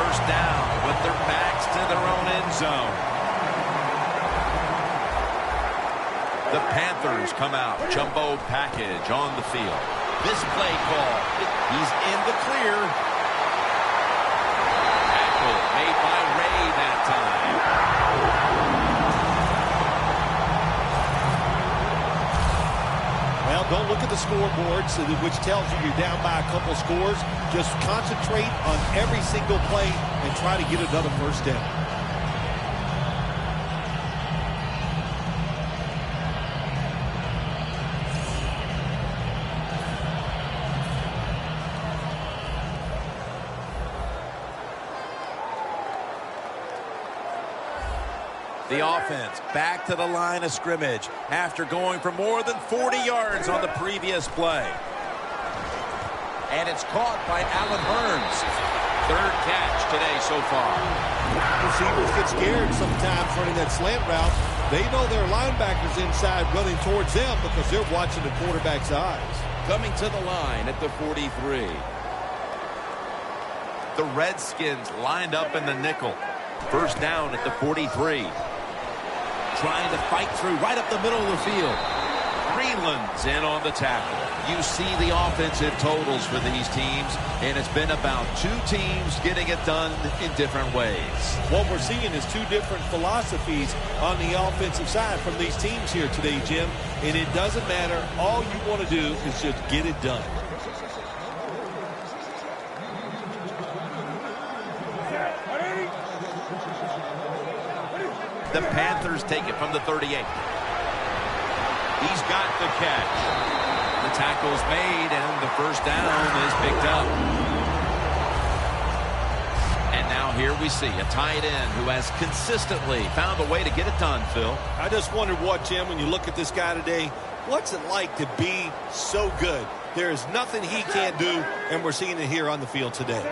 first down with their backs to their own end zone. The Panthers come out. Jumbo package on the field. This play call, he's in the clear. Tackle made by Ray that time. Well, don't look at the scoreboards, which tells you you're down by a couple scores. Just concentrate on every single play and try to get another first down. The offense back to the line of scrimmage after going for more than 40 yards on the previous play. And it's caught by Allen Hurns. Third catch today so far. Receivers get scared sometimes running that slant route. They know their linebackers inside running towards them because they're watching the quarterback's eyes. Coming to the line at the 43. The Redskins lined up in the nickel. First down at the 43. Trying to fight through right up the middle of the field. Greenland's in on the tackle. You see the offensive totals for these teams, and it's been about two teams getting it done in different ways. What we're seeing is two different philosophies on the offensive side from these teams here today, Jim. And it doesn't matter. All you want to do is just get it done. The Panthers take it from the 38. He's got the catch. The tackle's made, and the first down is picked up. And now here we see a tight end who has consistently found a way to get it done, Phil. I just wondered what, Jim, when you look at this guy today, what's it like to be so good? There is nothing he can't do, and we're seeing it here on the field today.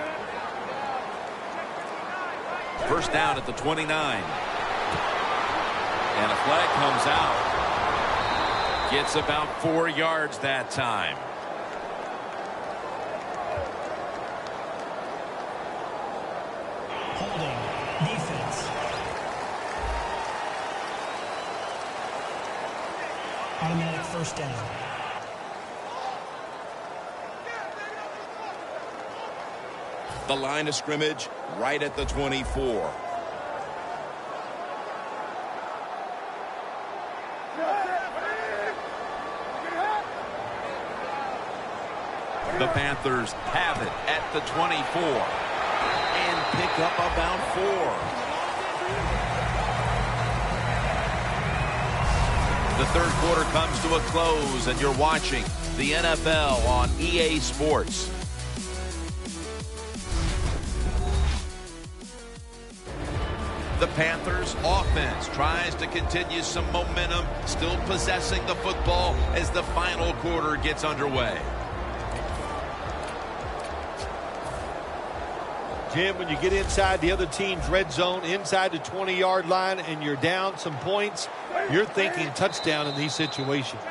First down at the 29. And a flag comes out. Gets about 4 yards that time. Holding. Defense. Automatic first down. The line of scrimmage right at the 24. The Panthers have it at the 24 and pick up about 4. The third quarter comes to a close, and you're watching the NFL on EA Sports. The Panthers offense tries to continue some momentum, still possessing the football as the final quarter gets underway. Jim, when you get inside the other team's red zone, inside the 20-yard line, and you're down some points, you're thinking touchdown in these situations.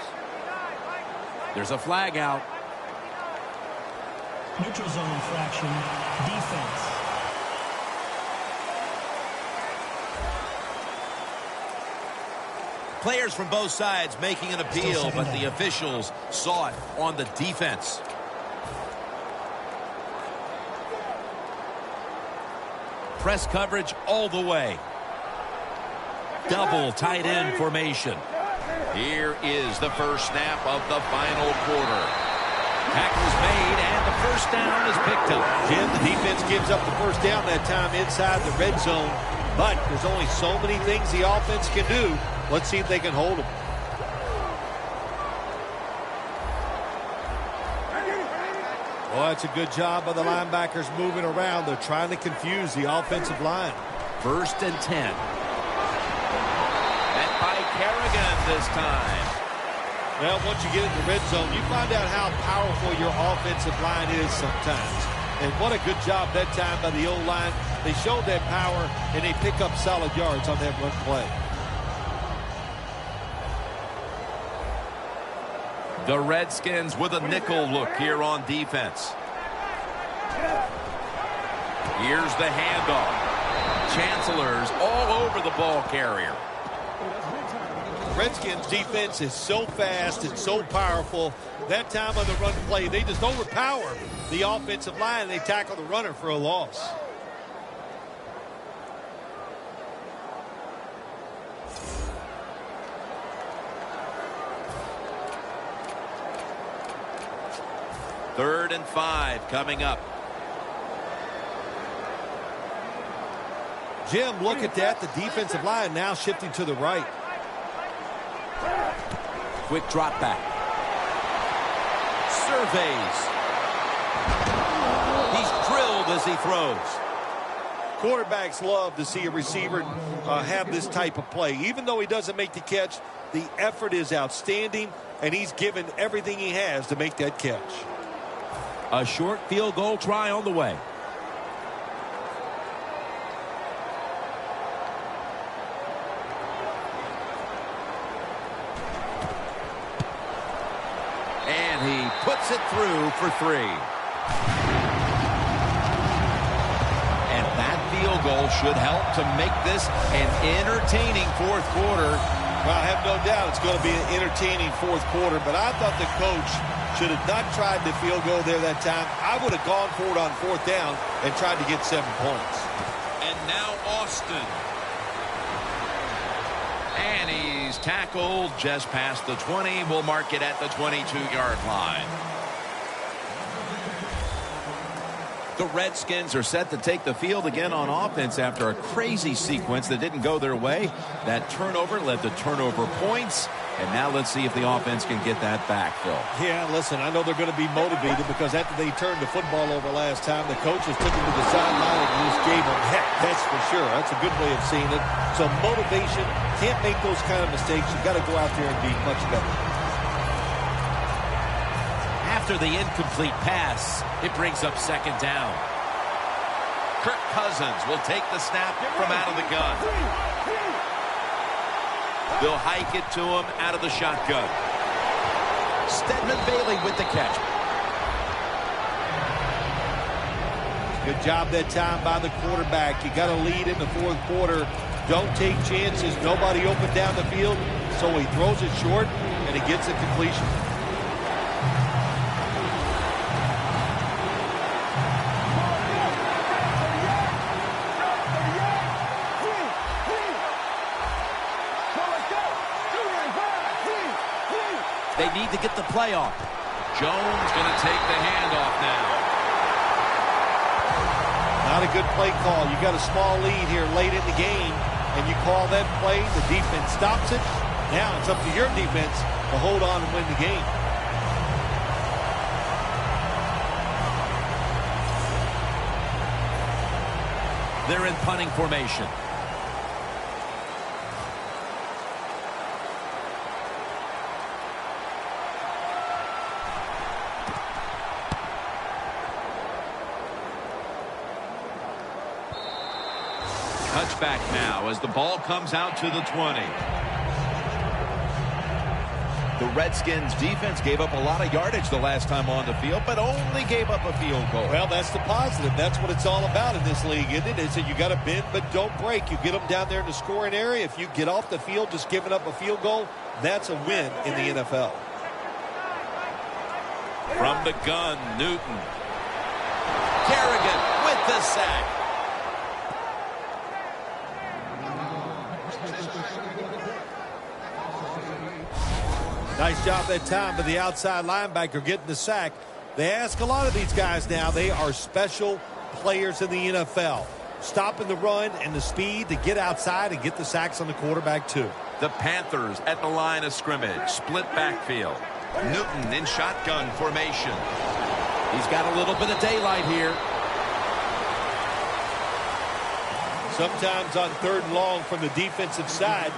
There's a flag out. Neutral zone infraction. Defense. Players from both sides making an appeal, but the officials saw it on the defense. Press coverage all the way. Double tight end formation. Here is the first snap of the final quarter. Tackle's made, and the first down is picked up. Jim, the defense gives up the first down that time inside the red zone, but there's only so many things the offense can do. Let's see if they can hold them. Well, that's a good job by the linebackers moving around. They're trying to confuse the offensive line. First and 10. Met by Kerrigan this time. Well, once you get in the red zone, you find out how powerful your offensive line is sometimes. And what a good job that time by the O-line. They showed that power, and they pick up solid yards on that run play. The Redskins with a nickel look here on defense. Here's the handoff. Chancellor's all over the ball carrier. Redskins defense is so fast and so powerful. That time on the run play, they just overpower the offensive line, and they tackle the runner for a loss. Third and 5 coming up. Jim, look at that. The defensive line now shifting to the right. Quick drop back. Surveys. He's drilled as he throws. Quarterbacks love to see a receiver have this type of play. Even though he doesn't make the catch, the effort is outstanding, and he's given everything he has to make that catch. A short field goal try on the way. And he puts it through for 3. And that field goal should help to make this an entertaining fourth quarter. Well, I have no doubt it's going to be an entertaining fourth quarter, but I thought the coach should have not tried the field goal there that time. I would have gone for it on fourth down and tried to get 7 points. And now Austin. And he's tackled just past the 20. We'll mark it at the 22-yard line. The Redskins are set to take the field again on offense after a crazy sequence that didn't go their way. That turnover led to turnover points. And now let's see if the offense can get that back, Phil. Yeah, listen, I know they're going to be motivated because after they turned the football over last time, the coaches took them to the sideline and just gave them heck. That's for sure. That's a good way of seeing it. So motivation, can't make those kind of mistakes. You've got to go out there and be much better. After the incomplete pass, it brings up second down. Kirk Cousins will take the snap from out of the gun. They'll hike it to him out of the shotgun. Stedman Bailey with the catch. Good job that time by the quarterback. You got to lead in the fourth quarter. Don't take chances. Nobody open down the field. So he throws it short, and he gets a completion. They need to get the play off. Jones going to take the handoff now. Not a good play call. You got a small lead here late in the game, and you call that play. The defense stops it. Now it's up to your defense to hold on and win the game. They're in punting formation. Touchback now as the ball comes out to the 20. The Redskins defense gave up a lot of yardage the last time on the field, but only gave up a field goal. Well, that's the positive. That's what it's all about in this league, isn't it? Is that you got to bend but don't break. You get them down there in the scoring area. If you get off the field just giving up a field goal, that's a win in the NFL. From the gun, Newton. Kerrigan with the sack. Nice job that time by the outside linebacker getting the sack. They ask a lot of these guys now. They are special players in the NFL. Stopping the run and the speed to get outside and get the sacks on the quarterback too. The Panthers at the line of scrimmage. Split backfield. Newton in shotgun formation. He's got a little bit of daylight here. Sometimes on third and long from the defensive side,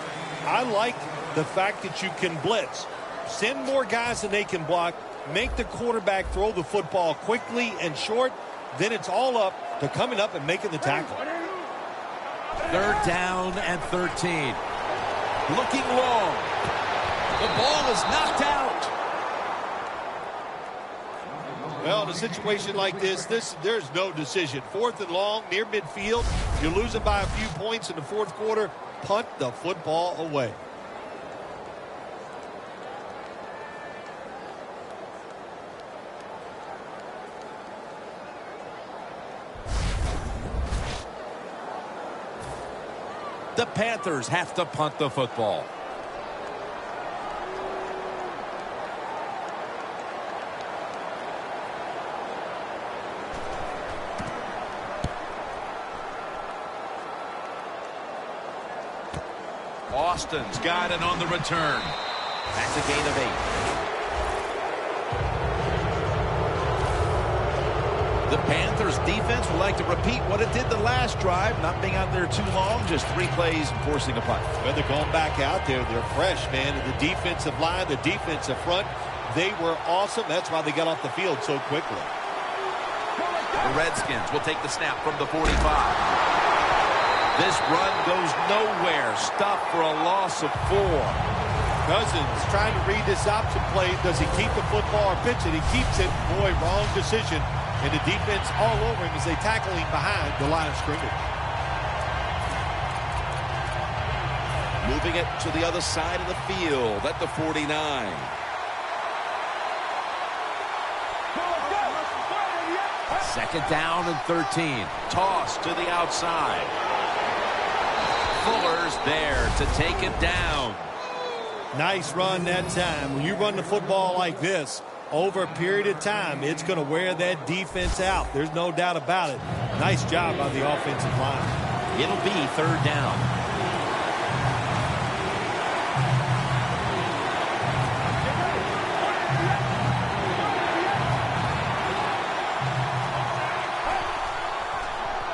I like the fact that you can blitz. Send more guys than they can block. Make the quarterback throw the football quickly and short. Then it's all up to coming up and making the tackle. Third down and 13. Looking long. The ball is knocked out. Well, in a situation like this, there's no decision. 4th and long, near midfield. You're losing by a few points in the 4th quarter. Punt the football away. The Panthers have to punt the football. Austin's got it on the return. That's a gain of 8. The Panthers defense would like to repeat what it did the last drive, not being out there too long, just 3 plays and forcing a punt. When they're going back out there, they're fresh, man. And the defensive line, the defensive front, they were awesome. That's why they got off the field so quickly. The Redskins will take the snap from the 45. This run goes nowhere. Stopped for a loss of 4. Cousins trying to read this option play. Does he keep the football or pitch it? He keeps it. Boy, wrong decision. And the defense all over him as they tackle him behind the line of scrimmage. Moving it to the other side of the field at the 49. Second down and 13. Toss to the outside. Fuller's there to take him down. Nice run that time. When you run the football like this, over a period of time, it's going to wear that defense out. There's no doubt about it. Nice job by the offensive line. It'll be 3rd down.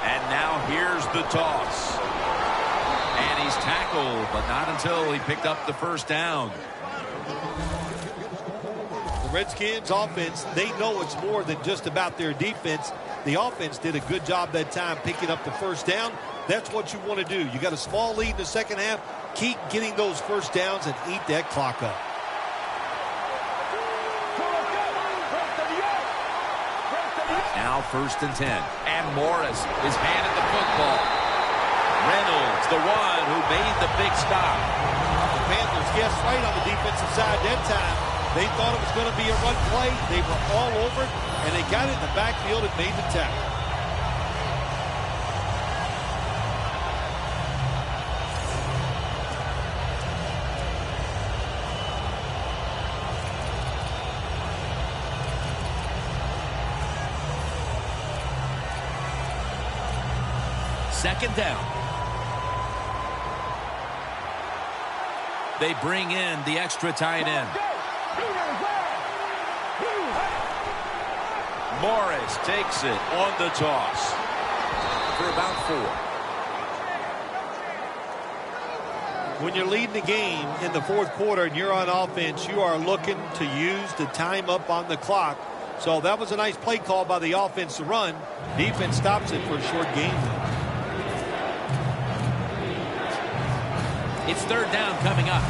And now here's the toss. And he's tackled, but not until he picked up the 1st down. Redskins offense, they know it's more than just about their defense. The offense did a good job that time picking up the 1st down. That's what you want to do. You got a small lead in the 2nd half. Keep getting those 1st downs and eat that clock up. Now 1st and 10. And Morris is handed the football. Reynolds, the one who made the big stop. The Panthers guessed right on the defensive side that time. They thought it was going to be a run play. They were all over it, and they got it in the backfield and made the tackle. Second down. They bring in the extra tight end. Morris takes it on the toss for about 4. When you're leading the game in the 4th quarter and you're on offense, you are looking to use the time up on the clock. So that was a nice play call by the offense to run. Defense stops it for a short gain. It's 3rd down coming up.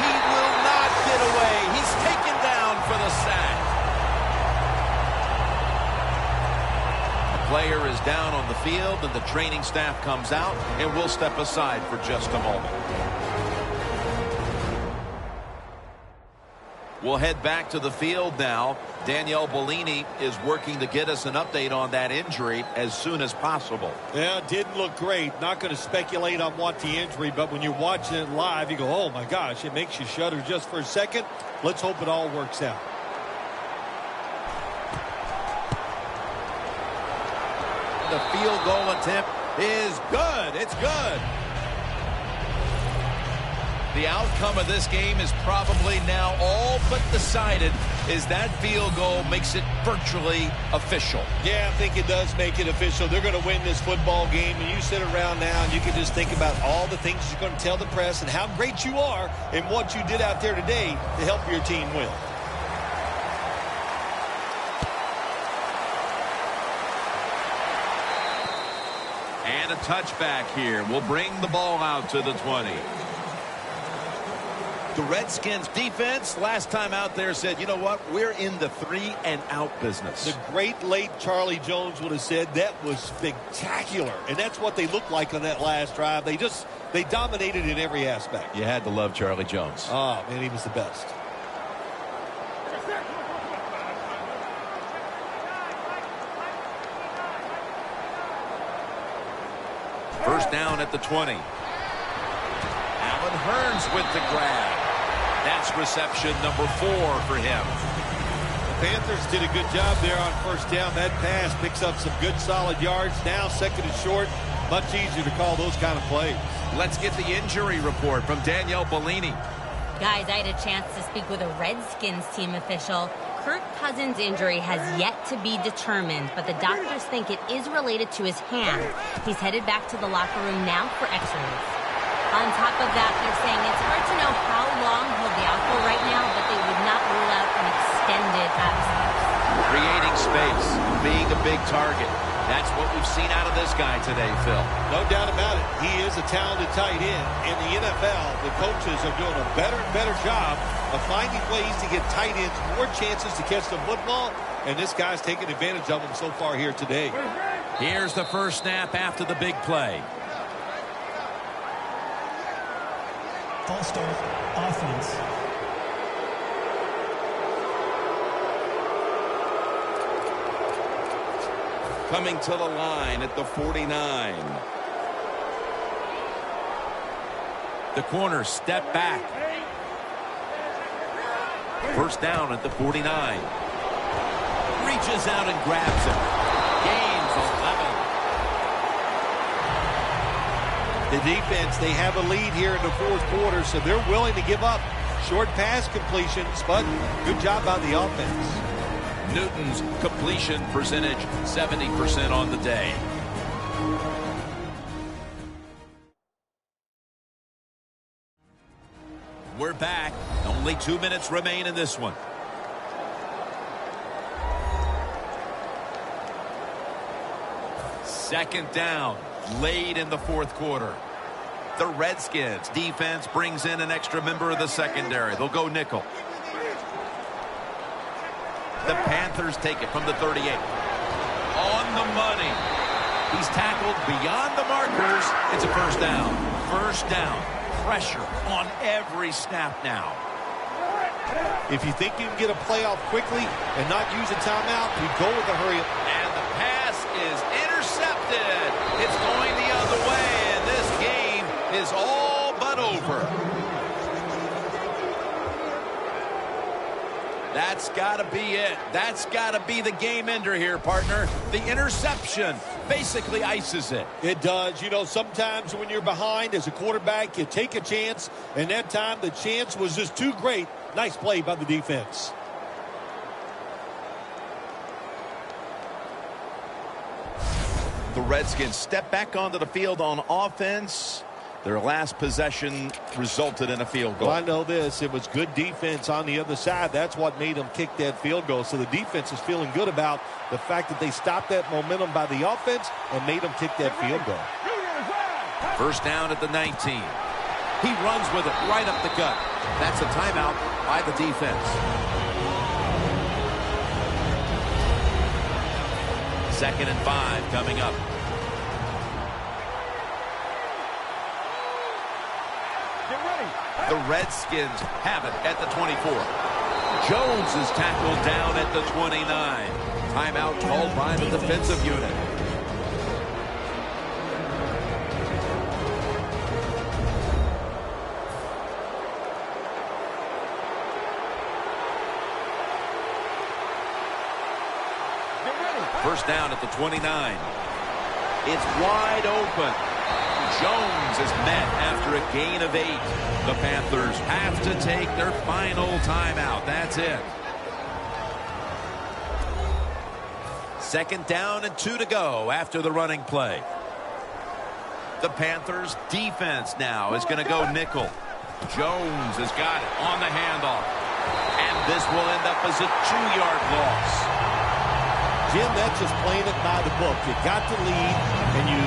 He will not get away. He's taken down for the sack. The player is down on the field, and the training staff comes out, and we'll step aside for just a moment. We'll head back to the field now. Danielle Bellini is working to get us an update on that injury as soon as possible. Yeah, it didn't look great. Not going to speculate on what the injury, but when you're watching it live, you go, oh my gosh, it makes you shudder just for a second. Let's hope it all works out. The field goal attempt is good. It's good. The outcome of this game is probably now all but decided, as that field goal makes it virtually official. Yeah, I think it does make it official. They're going to win this football game, and you sit around now and you can just think about all the things you're going to tell the press and how great you are and what you did out there today to help your team win. And a touchback here. We'll bring the ball out to the 20. The Redskins defense last time out there said, you know what, we're in the 3-and-out business. The great late Charlie Jones would have said that was spectacular. And that's what they looked like on that last drive. They dominated in every aspect. You had to love Charlie Jones. Oh, man, he was the best. First down at the 20. Allen Hurns with the grab. That's reception number 4 for him. The Panthers did a good job there on first down. That pass picks up some good solid yards. Now second and short. Much easier to call those kind of plays. Let's get the injury report from Danielle Bellini. Guys, I had a chance to speak with a Redskins team official. Kirk Cousins' injury has yet to be determined, but the doctors think it is related to his hand. He's headed back to the locker room now for x-rays. On top of that, they're saying it's hard to know how long he'll be out for right now, but they would not rule out an extended absence. Creating space, being a big target. That's what we've seen out of this guy today, Phil. No doubt about it. He is a talented tight end. In the NFL, the coaches are doing a better and better job of finding ways to get tight ends more chances to catch the football, and this guy's taking advantage of them so far here today. Here's the first snap after the big play. False start, offense. Coming to the line at the 49. The corner step back. First down at the 49. Reaches out and grabs it. Gains 11. The defense, they have a lead here in the fourth quarter, so they're willing to give up short pass completions, but good job by the offense. Newton's completion percentage 70% on the day. We're back. Only 2 minutes remain in this one. Second down, late in the fourth quarter. The Redskins defense brings in an extra member of the secondary. They'll go nickel. The Panthers take it from the 38. On the money. He's tackled beyond the markers. It's a first down. First down. Pressure on every snap now. If you think you can get a playoff quickly and not use a timeout, you go with a hurry up. And the pass is intercepted. It's going the other way, and this game is all but over. That's got to be it. That's got to be the game ender here, partner. The interception basically ices it. It does. You know, sometimes when you're behind as a quarterback, you take a chance, and that time the chance was just too great. Nice play by the defense. The Redskins step back onto the field on offense. Their last possession resulted in a field goal. Well, I know this. It was good defense on the other side. That's what made them kick that field goal. So the defense is feeling good about the fact that they stopped that momentum by the offense and made them kick that field goal. First down at the 19. He runs with it right up the gut. That's a timeout by the defense. Second and 5 coming up. The Redskins have it at the 24. Jones is tackled down at the 29. Timeout called by the defensive unit. First down at the 29. It's wide open. Jones is met after a gain of 8. The Panthers have to take their final timeout. That's it. Second down and 2 to go after the running play. The Panthers defense now is going to go nickel. Jones has got it on the handoff. And this will end up as a 2-yard loss. Jim, that's just playing it by the book. You got the lead, and you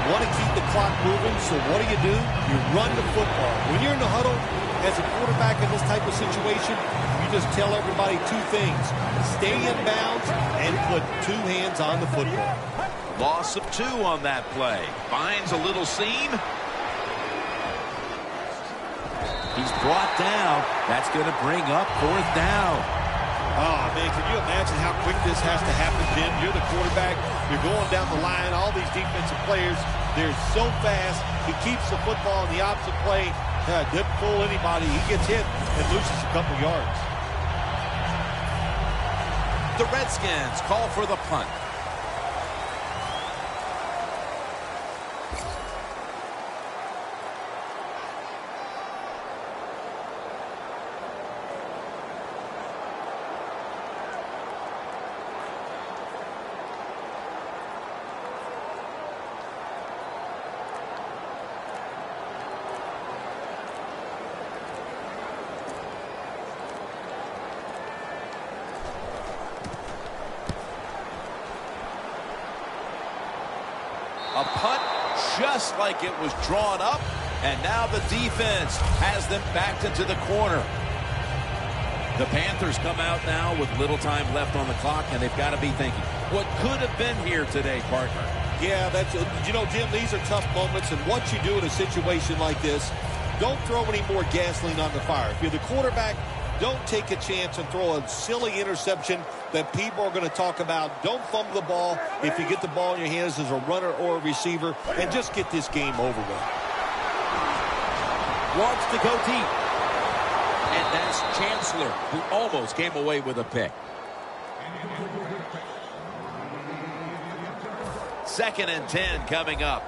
want to keep the clock moving, so what do? You run the football. When you're in the huddle as a quarterback in this type of situation, you just tell everybody two things. Stay in bounds and put two hands on the football. Loss of 2 on that play. Finds a little seam. He's brought down. That's going to bring up 4th down. Oh, man, can you imagine how quick this has to happen, Jim? You're the quarterback. You're going down the line. All these defensive players, they're so fast. He keeps the football in the opposite play. Didn't fool anybody. He gets hit and loses a couple yards. The Redskins call for the punt. A punt just like it was drawn up, and now the defense has them backed into the corner. The Panthers come out now with little time left on the clock, and they've got to be thinking, what could have been here today, partner? Yeah, Jim, these are tough moments, and what you do in a situation like this, don't throw any more gasoline on the fire. If you're the quarterback, don't take a chance and throw a silly interception that people are going to talk about. Don't fumble the ball if you get the ball in your hands as a runner or a receiver, and just get this game over with. Wants to go deep. And that's Chancellor, who almost came away with a pick. 2nd and 10 coming up.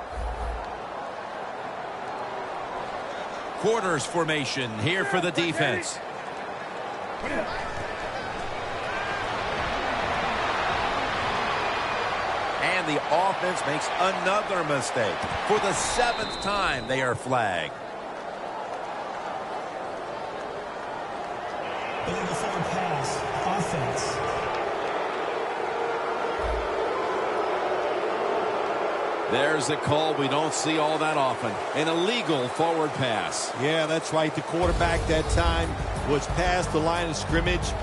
Quarters formation here for the defense. And the offense makes another mistake. For the 7th time, they are flagged. Illegal forward pass. Offense. There's a call we don't see all that often. An illegal forward pass. Yeah, that's right. The quarterback that time was past the line of scrimmage.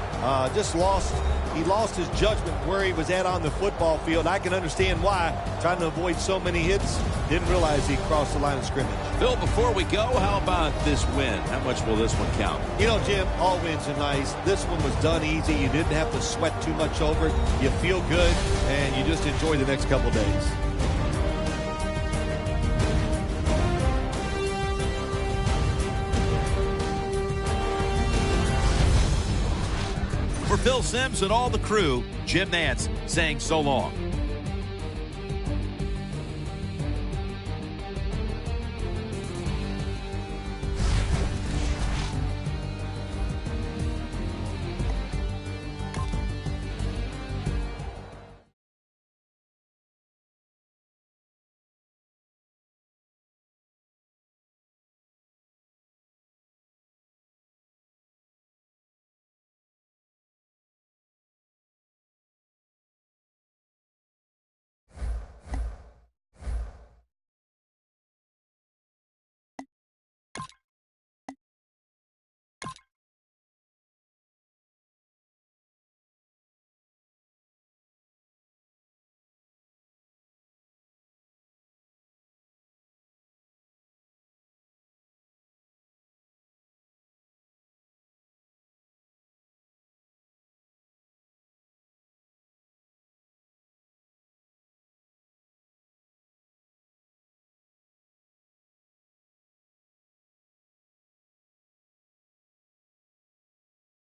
He lost his judgment where he was at on the football field. I can understand why. Trying to avoid so many hits. Didn't realize he crossed the line of scrimmage. Phil, before we go, how about this win? How much will this one count? You know, Jim, all wins are nice. This one was done easy. You didn't have to sweat too much over it. You feel good, and you just enjoy the next couple days. For Phil Simms and all the crew, Jim Nantz saying so long.